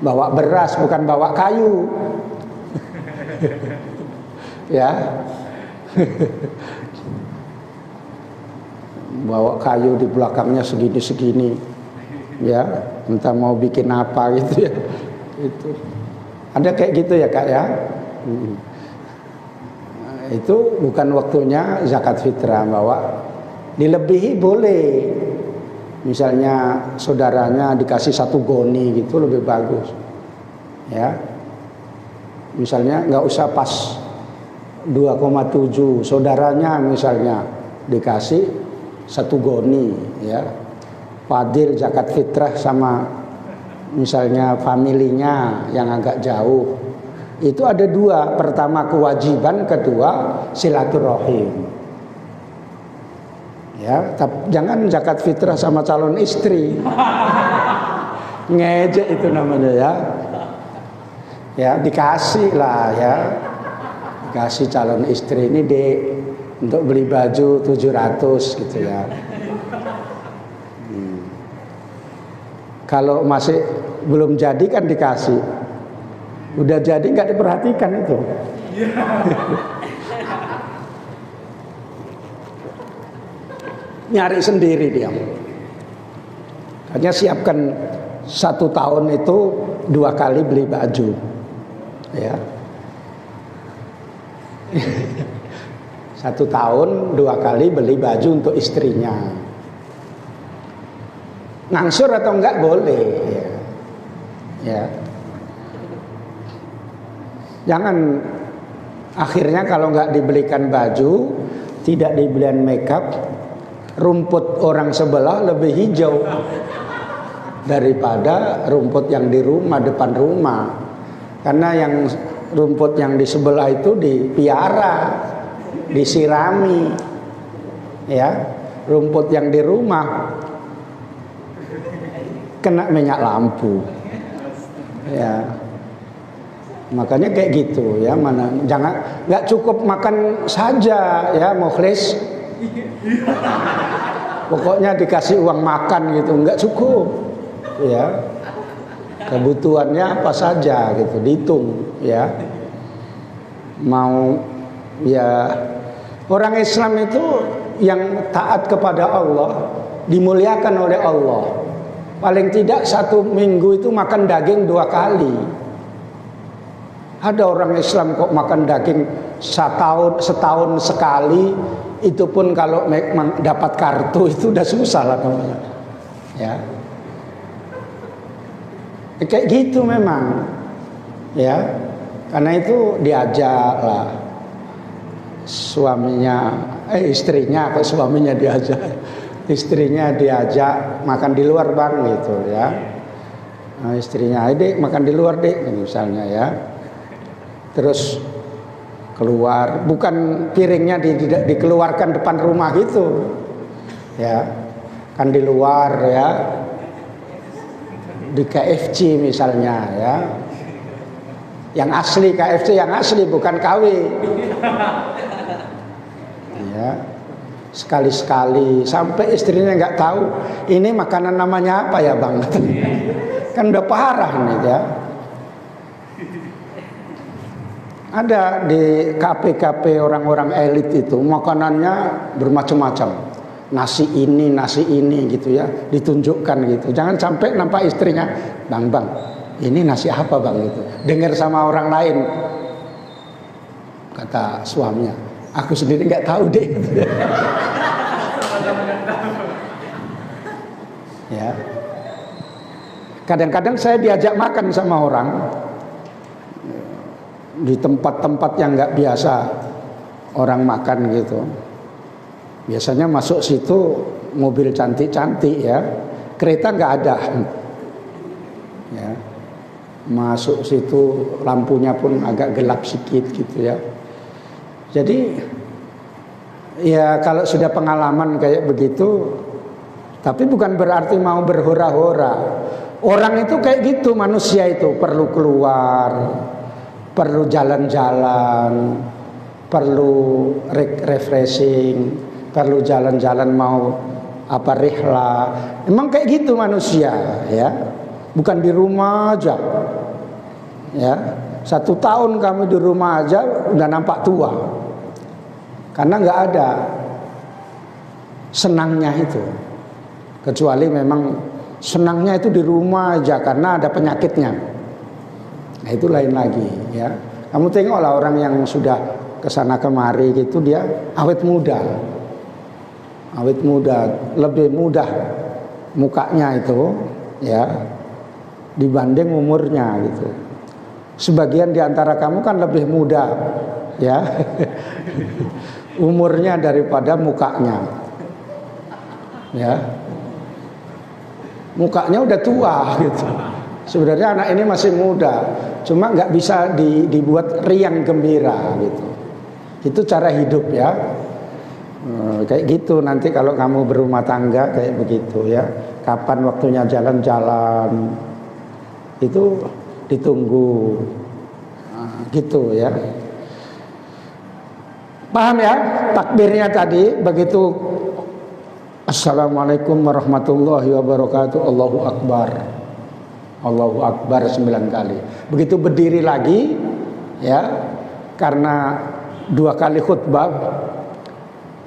Bawa beras bukan bawa kayu. Ya. Bawa kayu di belakangnya segini-segini. Ya, entah mau bikin apa gitu ya. Itu. Ada kayak gitu ya Kak ya. Itu bukan waktunya zakat fitrah, bahwa dilebihi boleh. Misalnya saudaranya dikasih 1 goni gitu lebih bagus, ya. Misalnya nggak usah pas 2,7, saudaranya misalnya dikasih 1 goni, ya. Fadil zakat fitrah sama misalnya familinya yang agak jauh. Itu ada 2, pertama kewajiban, kedua silaturahim. Ya, jangan zakat fitrah sama calon istri. Ngejek itu namanya ya. Ya, dikasih lah ya. Dikasih calon istri ini untuk beli baju 700 gitu ya. Kalau masih belum jadi kan dikasih. Udah jadi nggak diperhatikan itu. Nyari sendiri dia. Hanya siapkan 1 tahun itu 2 kali beli baju, ya. 1 1 tahun 2 kali beli baju untuk istrinya. Ngangsur atau enggak boleh, ya. Jangan akhirnya kalau enggak dibelikan baju, tidak dibelikan makeup, rumput orang sebelah lebih hijau daripada rumput yang di rumah, depan rumah. Karena yang rumput yang di sebelah itu dipiara, disirami, ya. Rumput yang di rumah kena minyak lampu, ya. Makanya kayak gitu, ya. Mana jangan, nggak cukup makan saja, ya, mukhlis. Pokoknya dikasih uang makan gitu, nggak cukup, ya. Kebutuhannya apa saja gitu, dihitung, ya. Mau, ya, orang Islam itu yang taat kepada Allah dimuliakan oleh Allah. Paling tidak 1 minggu itu makan daging 2 kali. Ada orang Islam kok makan daging setahun sekali, itu pun kalau dapat kartu itu udah susah lah namanya, ya. Kayak gitu memang, ya. Karena itu diajak lah suaminya, istrinya atau suaminya diajak. Istrinya diajak makan di luar bang gitu, ya. Nah, istrinya, "Dek, makan di luar dek," misalnya, ya. Terus keluar, bukan piringnya dikeluarkan depan rumah gitu, ya. Kan di luar, ya. Di KFC misalnya, ya. Yang asli KFC, yang asli bukan KW. Ya. Sekali-sekali, sampai istrinya nggak tahu ini makanan namanya apa ya bang. Kan udah parah nih, ya. Ada di kafe-kafe orang-orang elit itu makanannya bermacam-macam, nasi ini gitu, ya, ditunjukkan gitu. Jangan sampai nampak istrinya, bang ini nasi apa bang itu, dengar sama orang lain. Kata suaminya, aku sendiri nggak tahu deh. Ya. Kadang-kadang saya diajak makan sama orang di tempat-tempat yang nggak biasa orang makan gitu. Biasanya masuk situ mobil cantik-cantik, ya, kereta nggak ada, ya. Masuk situ lampunya pun agak gelap sedikit gitu, ya. Jadi ya kalau sudah pengalaman kayak begitu, tapi bukan berarti mau berhora-hora. Orang itu kayak gitu, manusia itu perlu keluar, perlu jalan-jalan, perlu refreshing, perlu jalan-jalan, mau apa, rihla. Emang kayak gitu manusia, ya. Bukan di rumah aja, ya. 1 tahun kamu di rumah aja udah nampak tua, karena nggak ada senangnya itu. Kecuali memang senangnya itu di rumah aja karena ada penyakitnya. Nah itu lain lagi, ya. Kamu tengoklah orang yang sudah kesana kemari gitu, dia awet muda, lebih mudah mukanya itu, ya, dibanding umurnya gitu. Sebagian di antara kamu kan lebih muda, ya, umurnya daripada mukanya, ya. Mukanya udah tua gitu. Sebenarnya anak ini masih muda, cuma nggak bisa dibuat riang gembira gitu. Itu cara hidup, ya. Kayak gitu nanti kalau kamu berumah tangga kayak begitu, ya. Kapan waktunya jalan-jalan itu ditunggu, gitu, ya. Paham, ya? Takbirnya tadi begitu. Assalamualaikum warahmatullahi wabarakatuh. Allahu Akbar. Allahu Akbar 9 kali. Begitu berdiri lagi, ya, karena 2 kali khutbah.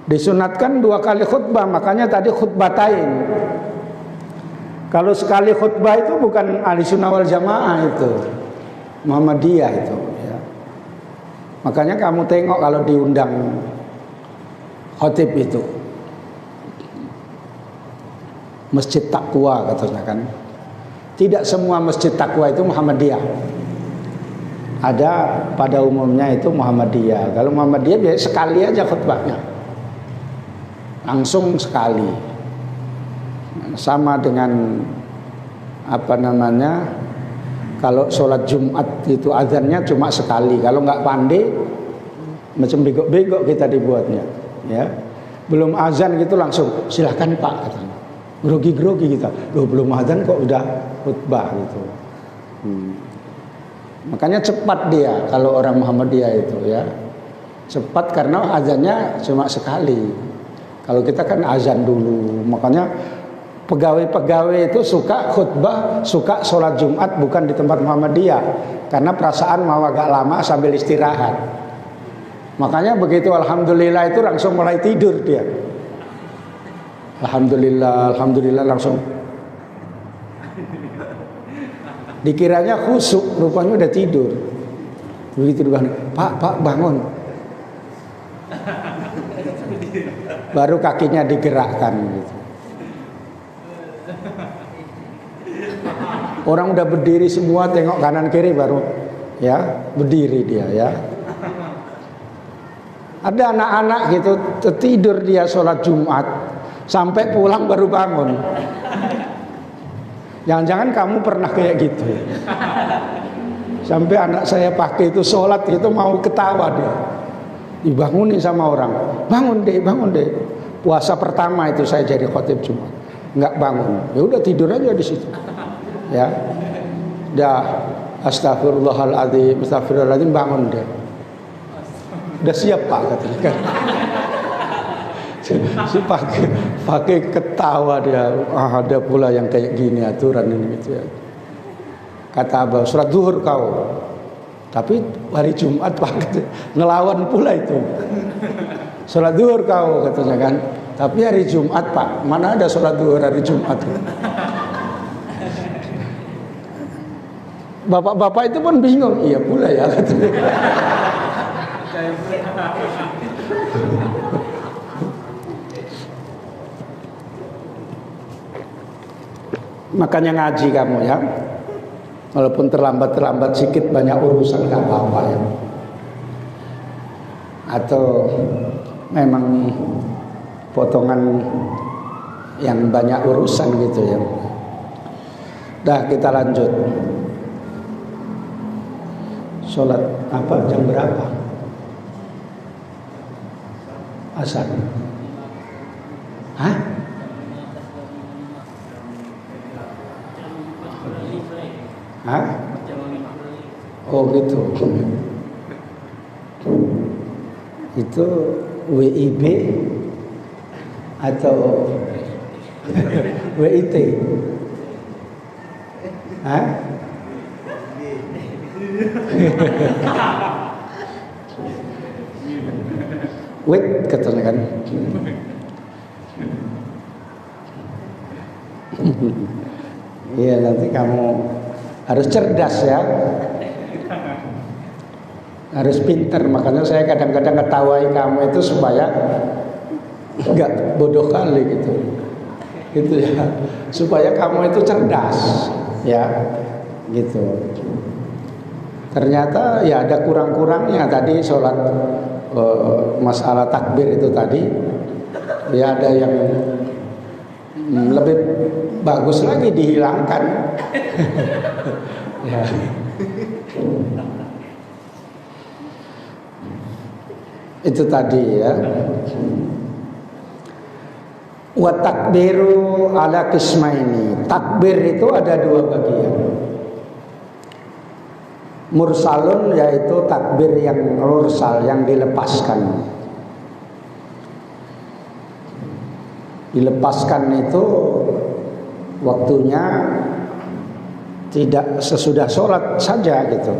Disunatkan 2 kali khutbah, makanya tadi khutbatain. Kalau sekali khutbah itu bukan Ahlussunnah wal Jamaah itu, Muhammadiyah itu, ya. Makanya kamu tengok kalau diundang khotib itu masjid takwa katanya kan. Tidak semua masjid takwa itu Muhammadiyah. Ada pada umumnya itu Muhammadiyah. Kalau Muhammadiyah biasanya sekali aja khutbahnya, langsung sekali. Sama dengan apa namanya, kalau sholat Jumat itu azannya cuma sekali. Kalau nggak pandai, macam bego-bego kita dibuatnya. Ya, belum azan gitu langsung silahkan Pak katanya. Grogi-grogi kita. Loh, belum azan kok udah khutbah gitu. Makanya cepat dia kalau orang Muhammadiyah itu ya. Cepat karena azannya cuma sekali. Kalau kita kan azan dulu. Makanya pegawai-pegawai itu suka khutbah, suka sholat Jumat bukan di tempat Muhammadiyah. Karena perasaan mau agak lama sambil istirahat. Makanya begitu alhamdulillah itu langsung mulai tidur dia. Alhamdulillah langsung. Dikiranya khusyuk, rupanya udah tidur. Begitu dibangun, Pak bangun. Baru kakinya digerakkan gitu. Orang udah berdiri semua, tengok kanan kiri baru ya berdiri dia ya. Ada anak-anak gitu tertidur dia sholat Jumat sampai pulang baru bangun. Jangan-jangan kamu pernah kayak gitu ya? Sampai anak saya pakai itu sholat itu mau ketawa dia. Dibangunin sama orang, bangun deh. Puasa pertama itu saya jadi khotib Jumat, nggak bangun. Ya udah tidur aja di situ. Ya, dah astagfirullahaladzim bangun deh. Udah siap Pak katanya kan. Si pakai ketawa dia. Ada pula yang kayak gini aturan ini gitu ya. Kata Abah, sholat zuhur kau. Tapi hari Jumat Pak ngelawan pula itu. Sholat zuhur kau katanya kan. Tapi hari Jumat Pak, mana ada sholat zuhur hari Jumat. Bapak-bapak itu pun bingung. Iya pula ya katanya. Makanya ngaji kamu ya. Walaupun terlambat sedikit, banyak urusan gak apa-apa ya. Atau memang potongan yang banyak urusan gitu ya. Dah kita lanjut. Sholat apa jam berapa? Asar. Hah? Hah? Oh gitu. Itu WIB atau WIT? Hah? Wait katanya kan. Iya nanti kamu harus cerdas ya, harus pinter. Makanya saya kadang-kadang ketawai kamu itu supaya nggak bodoh kali gitu ya, supaya kamu itu cerdas ya gitu. Ternyata ya ada kurang-kurangnya tadi sholat masalah takbir itu tadi ya ada yang lebih bagus lagi dihilangkan. Ya. Itu tadi ya. Wa takbiru ala qismaini. Takbir itu ada dua bagian. Mursalun yaitu takbir yang mursal, yang dilepaskan. Dilepaskan itu waktunya tidak sesudah sholat saja gitu.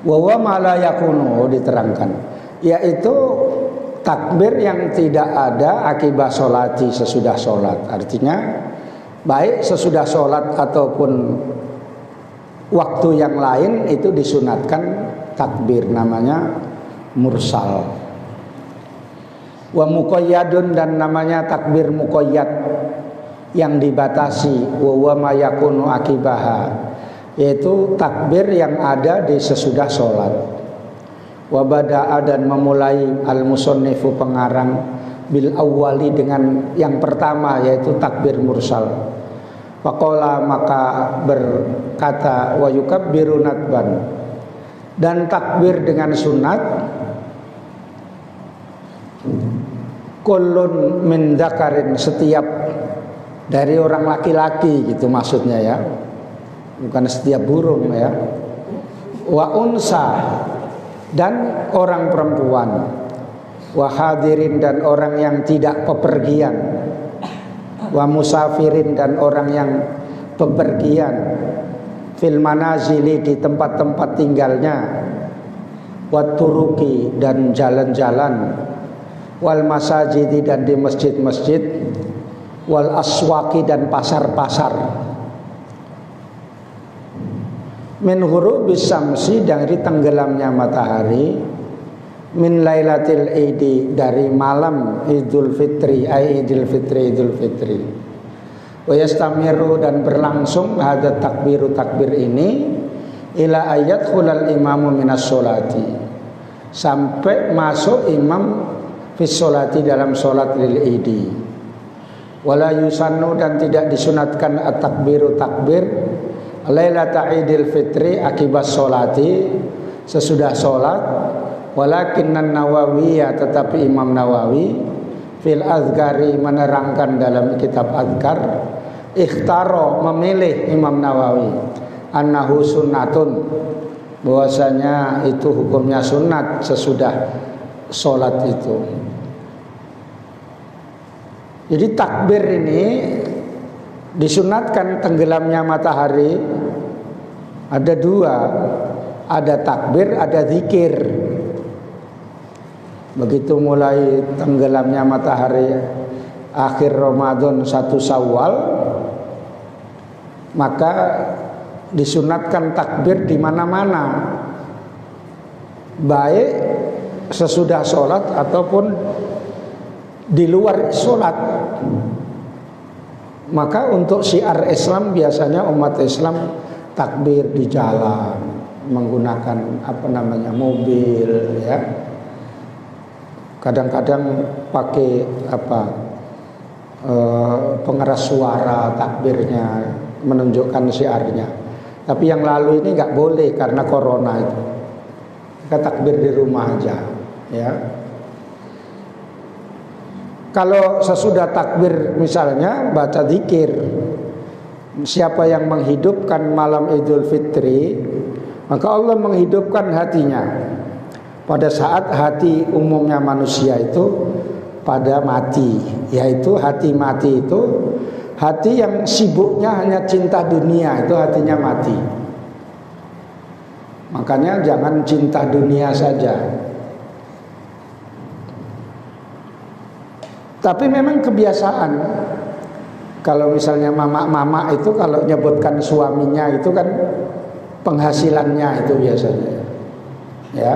Wa ma la yakunu diterangkan, yaitu takbir yang tidak ada akibat sholati sesudah sholat. Artinya baik sesudah sholat ataupun waktu yang lain itu disunatkan takbir, namanya mursal. Wa muqayyadun, dan namanya takbir muqayyad yang dibatasi, wa huwa ma yakunu akibaha, yaitu takbir yang ada di sesudah sholat. Wa bada'a, dan memulai al-musannifu pengarang bil awwali dengan yang pertama, yaitu takbir mursal. Faqala, maka berkata, wa yukabbiru nadban, dan takbir dengan sunat, kullun min dzakarin, setiap dari orang laki-laki gitu maksudnya ya, bukan setiap burung ya. Wa unsa, dan orang perempuan. Wa hadirin, dan orang yang tidak bepergian. Wa musafirin, dan orang yang bepergian. Fil manazili, di tempat-tempat tinggalnya. Wa turuki, dan jalan-jalan. Wal masajidi, dan di masjid-masjid. Wal aswaki, dan pasar-pasar. Min ghurubis syamsi, dari tenggelamnya matahari. Min lailatil idi, dari malam Idul Fitri, Idul Fitri, Idul Fitri. Wa yastamiru, dan berlangsung hadat takbiru, takbir ini ila ayat khulal imamu minas sholati, sampai masuk imam fis sholati, dalam sholat lil idi. Wala yusannu, dan tidak disunatkan at-takbiru, takbir lailata Idul Fitri, akibat sholati, sesudah sholat. Walakinnan Nawawi, tetapi Imam Nawawi fil azkari, menerangkan dalam kitab azkar, ikhtaro, memilih Imam Nawawi, annahu sunnatun, bahwasanya itu hukumnya sunat sesudah sholat itu. Jadi takbir ini disunatkan tenggelamnya matahari ada dua, ada takbir, ada zikir. Begitu mulai tenggelamnya matahari akhir Ramadan 1 Syawal, maka disunatkan takbir di mana-mana, baik sesudah sholat ataupun di luar sholat. Maka untuk syiar Islam, biasanya umat Islam takbir di jalan menggunakan mobil ya. Kadang-kadang pakai pengeras suara takbirnya, menunjukkan syiarnya. Tapi yang lalu ini nggak boleh karena corona itu. Kita takbir di rumah aja ya. Kalau sesudah takbir misalnya baca zikir, siapa yang menghidupkan malam Idul Fitri, maka Allah menghidupkan hatinya. Pada saat hati umumnya manusia itu pada mati, yaitu hati mati itu hati yang sibuknya hanya cinta dunia, itu hatinya mati. Makanya jangan cinta dunia saja. Tapi memang kebiasaan, kalau misalnya mama-mama itu kalau nyebutkan suaminya itu kan penghasilannya itu biasanya ya.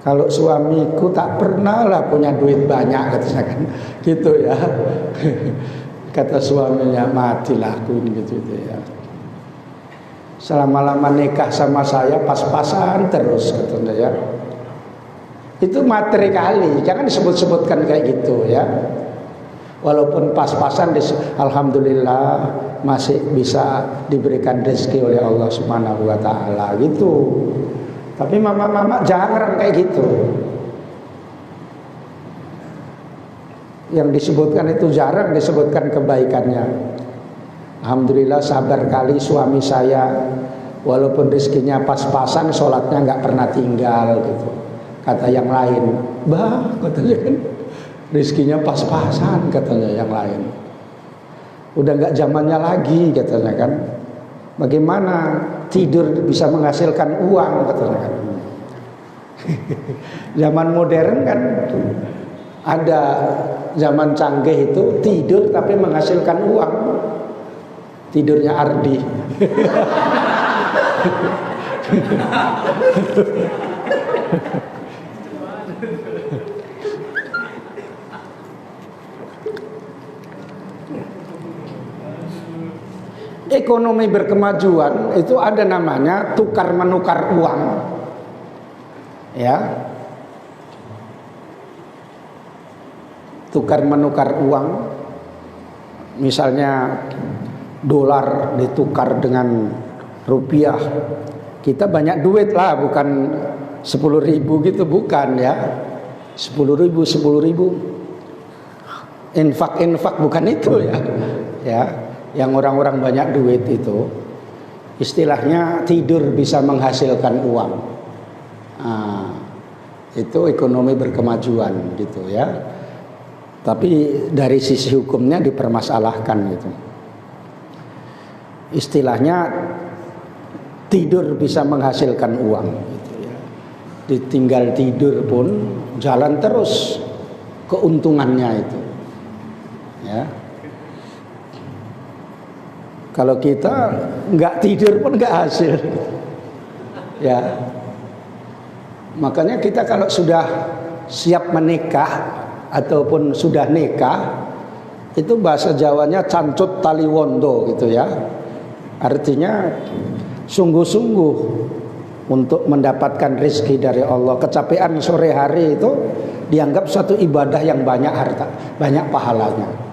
Kalau suamiku tak pernah lah punya duit banyak, katanya kan gitu ya. Kata suaminya, matilah aku gitu ya. Selama-lama nikah sama saya pas-pasan terus, katanya ya. Itu materi kali, jangan disebut-sebutkan kayak gitu ya. Walaupun pas-pasan, alhamdulillah masih bisa diberikan rezeki oleh Allah Subhanahu wa taala gitu. Tapi mama-mama jarang kayak gitu. Yang disebutkan itu jarang disebutkan kebaikannya. Alhamdulillah sabar kali suami saya, walaupun rezekinya pas-pasan, sholatnya nggak pernah tinggal gitu. Kata yang lain, bah katanya kan rezekinya pas-pasan, katanya yang lain. Udah nggak zamannya lagi, katanya kan. Bagaimana tidur bisa menghasilkan uang, katanya kan. Zaman modern kan ada, zaman canggih itu tidur tapi menghasilkan uang. Tidurnya Ardi. ekonomi berkemajuan itu ada namanya tukar menukar uang. Ya. Tukar menukar uang. Misalnya dolar ditukar dengan rupiah. Kita banyak duit lah, bukan 10.000 gitu, bukan ya. 10.000. Infak bukan itu ya. Ya, yang orang-orang banyak duit itu istilahnya tidur bisa menghasilkan uang. Nah, itu ekonomi berkemajuan gitu ya. Tapi dari sisi hukumnya dipermasalahkan gitu. Istilahnya tidur bisa menghasilkan uang gitu ya. Ditinggal tidur pun jalan terus keuntungannya itu. Ya. Kalau kita nggak tidur pun nggak hasil. Ya. Makanya kita kalau sudah siap menikah ataupun sudah nikah, itu bahasa Jawanya cancut taliwondo gitu ya. Artinya sungguh-sungguh untuk mendapatkan rezeki dari Allah. Kecapean sore hari itu dianggap suatu ibadah yang banyak harta, banyak pahalanya.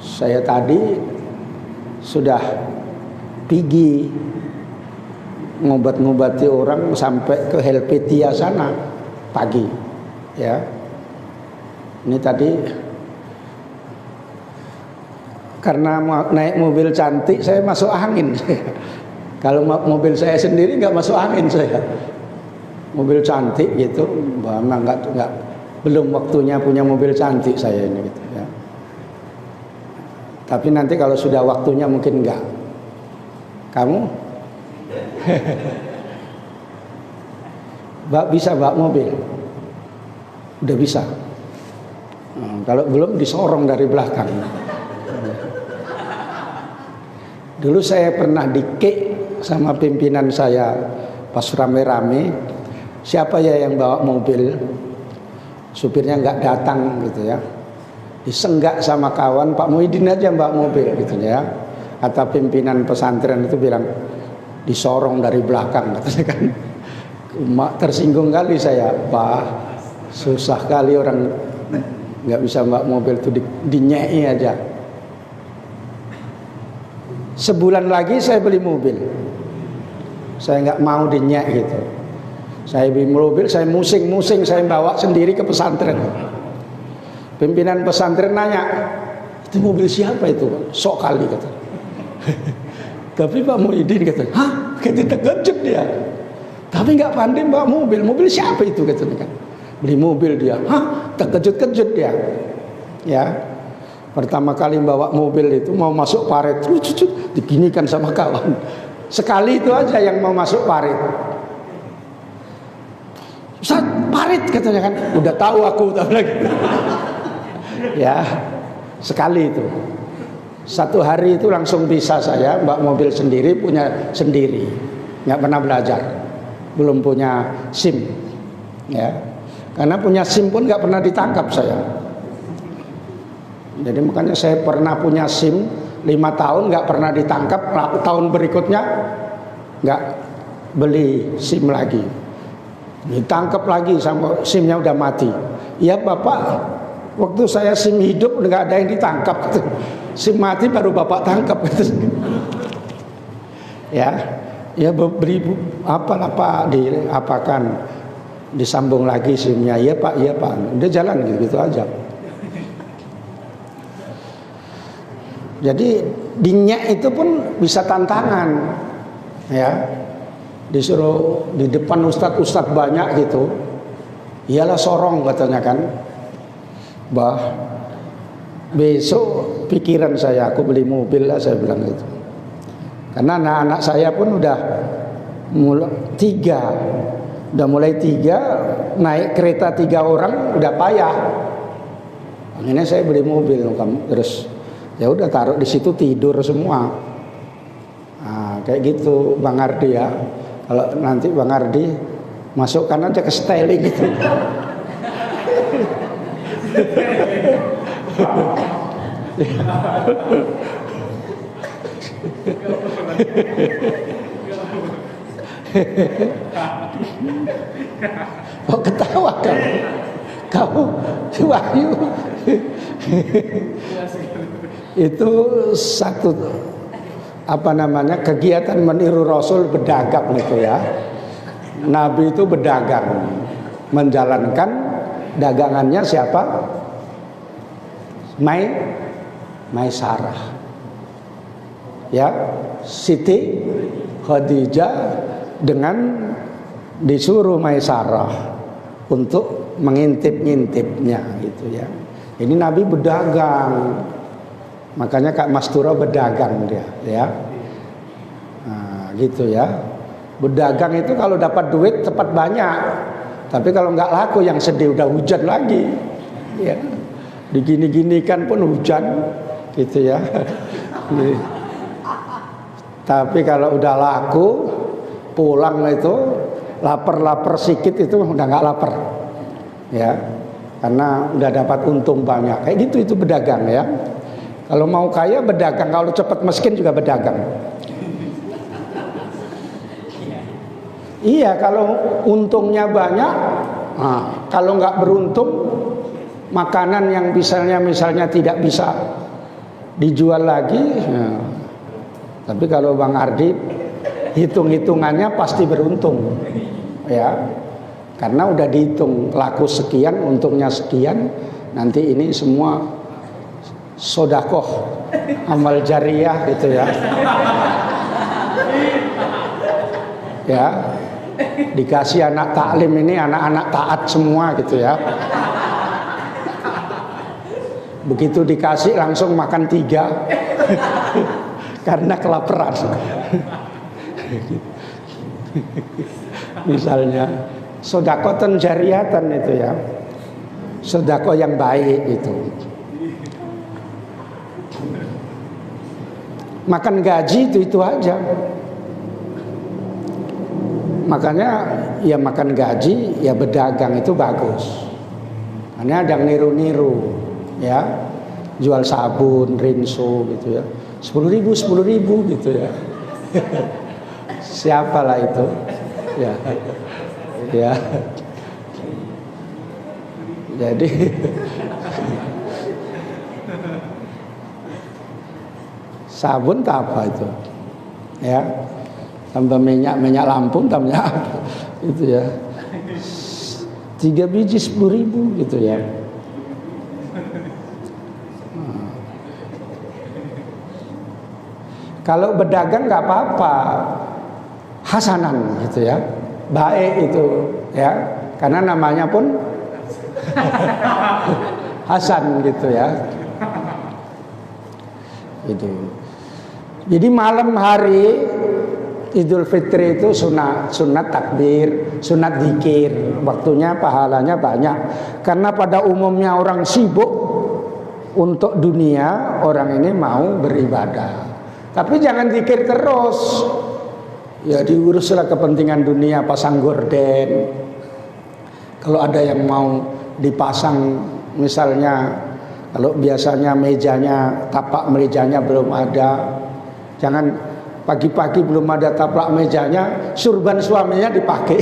Saya tadi sudah pergi ngobat-ngobati orang sampai ke Helvetia sana pagi, ya. Ini tadi karena naik mobil cantik saya masuk angin. Kalau mobil saya sendiri nggak masuk angin saya. Mobil cantik gitu, memang nggak belum waktunya punya mobil cantik saya ini gitu ya. Tapi nanti kalau sudah waktunya mungkin enggak. Kamu? Bisa bawa mobil? Udah bisa. Kalau belum disorong dari belakang. Dulu saya pernah di-kick sama pimpinan saya pas rame-rame. Siapa ya yang bawa mobil? Supirnya nggak datang gitu ya. Disenggak sama kawan, Pak Muhyiddin aja bawa mobil gitu ya. Kata pimpinan pesantren itu bilang disorong dari belakang katanya kan. Tersinggung kali saya, Pak, susah kali orang nggak bisa bawa mobil itu dinyai aja. Sebulan lagi saya beli mobil, saya nggak mau dinyek gitu. Saya beli mobil, saya musing-musing, saya bawa sendiri ke pesantren. Pimpinan pesantren nanya, itu mobil siapa itu? Sok kali kata. Tapi Pak Muhyiddin kata, hah? Kita terkejut dia. Tapi nggak pandai bawa mobil. Mobil siapa itu katanya kan? Beli mobil dia, hah? Terkejut-kejut dia. Ya, pertama kali bawa mobil itu mau masuk parit, diginikan sama kawan. Sekali itu aja yang mau masuk parit. Ustaz, parit katanya kan, udah tahu aku tahu lagi. Ya, sekali itu. Satu hari itu langsung bisa saya bawa mobil sendiri, punya sendiri. Nggak pernah belajar, belum punya SIM. Ya, karena punya SIM pun nggak pernah ditangkap saya. Jadi makanya saya pernah punya SIM 5 tahun nggak pernah ditangkap. Tahun berikutnya nggak beli SIM lagi. Ditangkap lagi sama SIM-nya udah mati. Ya Bapak, waktu saya SIM hidup nggak ada yang ditangkap. SIM mati baru Bapak tangkap. Ya, ya beri apa diapakan, disambung lagi SIM-nya. Iya Pak. Udah jalan gitu aja. Jadi dinyek itu pun bisa tantangan. Ya. Disuruh di depan ustadz banyak gitu, iyalah sorong katanya kan. Bah, besok pikiran saya aku beli mobil lah, saya bilang gitu. Karena anak-anak saya pun udah mulai 3 naik kereta 3 orang udah payah. Akhirnya saya beli mobil terus ya udah taruh di situ tidur semua. Nah, kayak gitu Bang Ardi ya. Kalau nanti Bang Ardi masukkan aja ke styling gitu. Kok ketawa kamu Wahyu? Itu satu kegiatan meniru Rasul berdagang itu ya. Nabi itu berdagang, menjalankan dagangannya siapa? Maisarah. Ya, Siti Khadijah dengan disuruh Maisarah untuk mengintip-ngintipnya gitu ya. Ini Nabi berdagang. Makanya Kak Mastura berdagang dia ya. Nah, gitu ya. Berdagang itu kalau dapat duit cepat banyak. Tapi kalau nggak laku yang sedih udah hujan lagi. Ya. Digini-ginikan pun hujan gitu ya. Tapi kalau udah laku pulang itu lapar sikit itu udah nggak lapar. Ya. Karena udah dapat untung banyak. Kayak gitu itu berdagang ya. Kalau mau kaya berdagang, kalau cepat miskin juga berdagang. Iya, kalau untungnya banyak, kalau nggak beruntung, makanan yang misalnya tidak bisa dijual lagi. Tapi kalau Bang Ardi hitung-hitungannya pasti beruntung, ya, karena udah dihitung laku sekian, untungnya sekian, nanti ini semua sodakoh amal jariah gitu ya. Ya, dikasih anak taklim ini anak-anak taat semua gitu ya. Begitu dikasih langsung makan 3 karena kelaparan. Misalnya sodakotan jariatan itu ya, sodakoh yang baik itu. Makan gaji itu aja. Makanya ya makan gaji, ya berdagang itu bagus. Karena ada yang niru-niru ya, jual sabun, rinso gitu ya, 10.000 gitu ya. Siapalah itu ya. Ya. Jadi sabun tak apa itu ya, tambah minyak Lampung, tambah apa itu ya, 3 biji 10.000 gitu ya. Kalau berdagang nggak apa-apa, hasanan gitu ya, baik itu ya, karena namanya pun Hasan gitu ya. Gitu. Jadi malam hari Idul Fitri itu sunat takbir, sunat zikir, waktunya pahalanya banyak. Karena pada umumnya orang sibuk untuk dunia, orang ini mau beribadah. Tapi jangan zikir terus. Ya diuruslah kepentingan dunia, pasang gorden. Kalau ada yang mau dipasang misalnya, kalau biasanya mejanya, tapak mejanya belum ada, jangan pagi-pagi belum ada tapak mejanya, surban suaminya dipakai.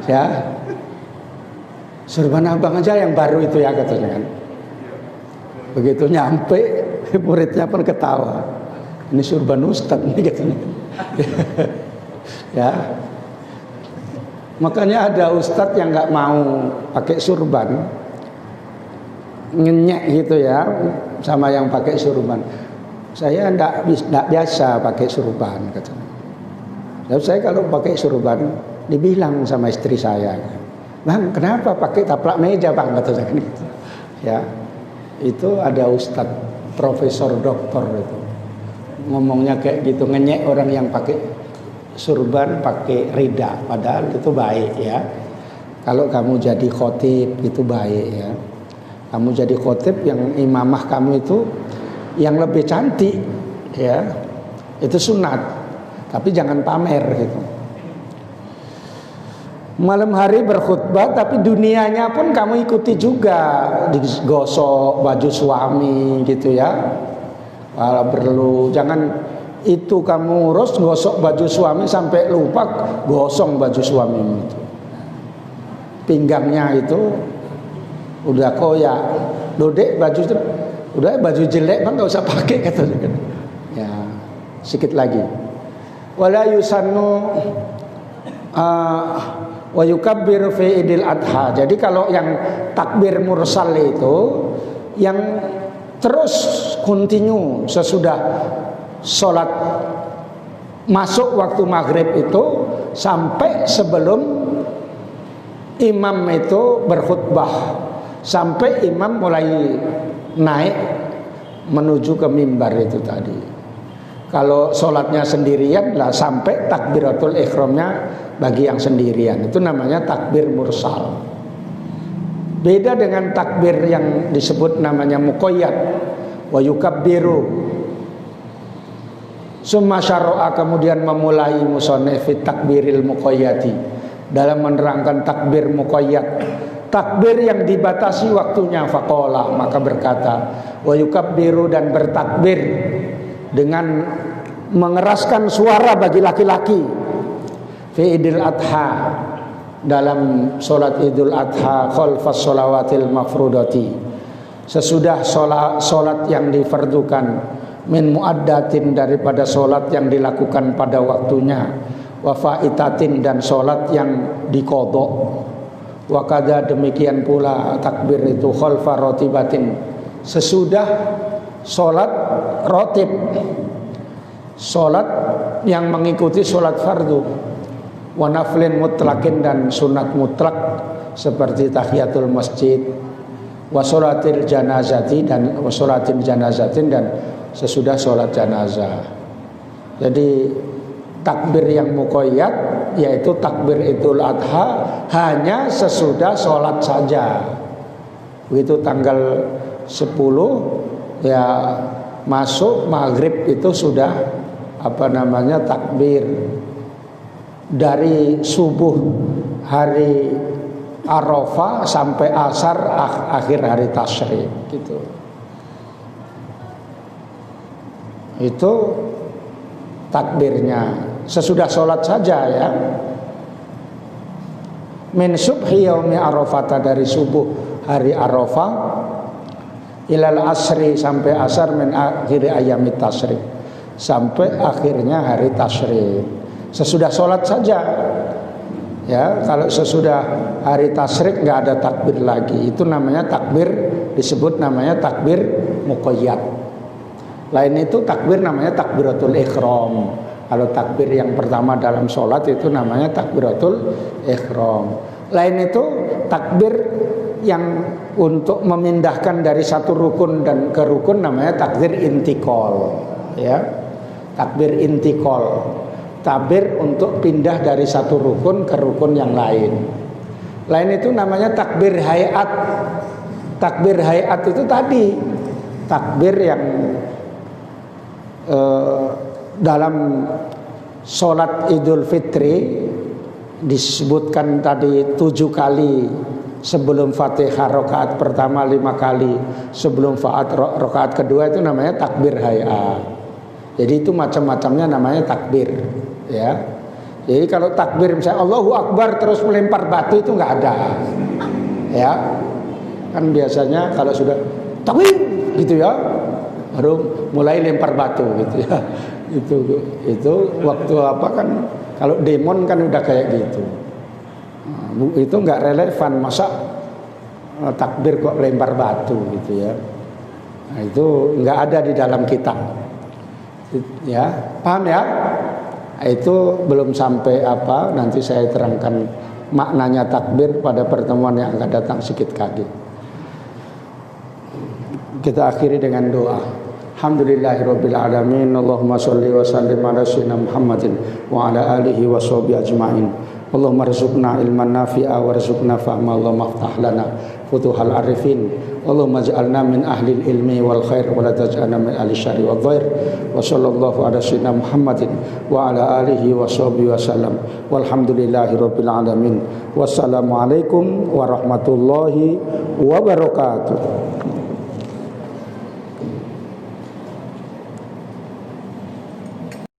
Ya, surban abang aja yang baru itu ya katanya kan. Begitu nyampe, muridnya pun ketawa. Ini surban ustad nih katanya. Ya, makanya ada ustad yang nggak mau pakai surban, ngenyek gitu ya sama yang pakai surban. Saya enggak biasa pakai surban katanya. Lalu saya kalau pakai surban dibilang sama istri saya, "Bang, kenapa pakai taplak meja, Bang?" katanya gitu. Ya. Itu ada ustadz profesor doktor itu. Ngomongnya kayak gitu, ngenyek orang yang pakai surban, pakai rida, padahal itu baik ya. Kalau kamu jadi khotib itu baik ya. Kamu jadi khotib yang imamah kamu itu yang lebih cantik ya, itu sunat, tapi jangan pamer gitu. Malam hari berkhutbah tapi dunianya pun kamu ikuti juga, digosok baju suami gitu ya. Kalau perlu jangan itu kamu urus gosok baju suami sampai lupa gosong baju suamimu itu. Pinggangnya itu udah koyak. Dodek baju itu udah baju jelek kan enggak usah pakai katanya. Ya, sedikit lagi. Wala yusannu wa yukabbiru fi idil adha. Jadi kalau yang takbir mursal itu yang terus continue sesudah sholat masuk waktu maghrib itu sampai sebelum imam itu berkhutbah, sampai imam mulai naik menuju ke mimbar itu tadi. Kalau sholatnya sendirian lah sampai takbiratul ihramnya bagi yang sendirian, itu namanya takbir mursal. Beda dengan takbir yang disebut namanya muqayyad. Wa yukabbiru summa syara'a, kemudian memulai musannif fi takbiril muqayyadi, dalam menerangkan takbir muqayyad, takbir yang dibatasi waktunya. Faqala, maka berkata, wa yukabbiru, dan bertakbir dengan mengeraskan suara bagi laki-laki fi idul adha, dalam solat idul adha, khalfas sholawatil mafrudati, sesudah solat yang difardukan, min muaddatin, daripada solat yang dilakukan pada waktunya, wa faitatin, dan solat yang diqadha. Wa kadza, demikian pula takbir itu khalfa ratibatin, sesudah solat rotib, solat yang mengikuti solat fardu, wa naflin mutlaqin, dan sunat mutlak seperti tahiyatul masjid, wa sholatil janazati, dan wa sholatil janazatin, dan sesudah sholat janazah. Jadi takbir yang muqayyad yaitu takbir idul adha hanya sesudah sholat saja. Begitu tanggal 10 ya masuk maghrib itu sudah takbir. Dari subuh hari Arafah sampai asar akhir hari tasyrik gitu. Itu takbirnya sesudah sholat saja ya. Min subhi yaumi Arafah, dari subuh hari Arafah, ilal asri, sampai asar, min akhiri ayami tasyrik, sampai akhirnya hari tasyrik. Sesudah sholat saja ya. Kalau sesudah hari tasyrik nggak ada takbir lagi. Itu namanya takbir, disebut namanya takbir muqayyad. Lain itu takbir namanya takbiratul ihram. Kalau takbir yang pertama dalam sholat itu namanya takbiratul ihram. Lain itu takbir yang untuk memindahkan dari satu rukun dan ke rukun namanya takbir intikal ya. Takbir intikal, takbir untuk pindah dari satu rukun ke rukun yang lain. Lain itu namanya takbir hayat. Takbir hayat itu tadi takbir yang dalam sholat Idul Fitri disebutkan tadi 7 kali sebelum Fatihah rakaat pertama, 5 kali sebelum rakaat kedua, itu namanya takbir hayat. Jadi itu macam-macamnya namanya takbir ya. Jadi kalau takbir misalnya Allahu Akbar terus melempar batu itu nggak ada ya. Kan biasanya kalau sudah takbir gitu ya baru mulai lempar batu gitu ya. Itu waktu apa kan, kalau demon kan udah kayak gitu. Itu nggak relevan, masa takbir kok lempar batu gitu ya. Nah, itu nggak ada di dalam kitab ya, paham ya. Itu belum sampai nanti saya terangkan maknanya takbir pada pertemuan yang akan datang sedikit lagi. Kita akhiri dengan doa. Alhamdulillahirabbil alamin. Allahumma shalli wa sallim ala sayyidina Muhammadin wa ala alihi wa sahbihi ajmain. Allahumma rzuqna ilman nafi'a warzuqna fahma. Allahumma aftah lana futuhal arifin. Allahumma ij'alna min ahli ilmi wal khair wa la taj'alna min ahli syarri wal dhair. Wa sallallahu ala sayyidina Muhammadin wa ala alihi wa sahbihi wasallam. Walhamdulillahirabbil alamin. Wassalamualaikum warahmatullahi wabarakatuh.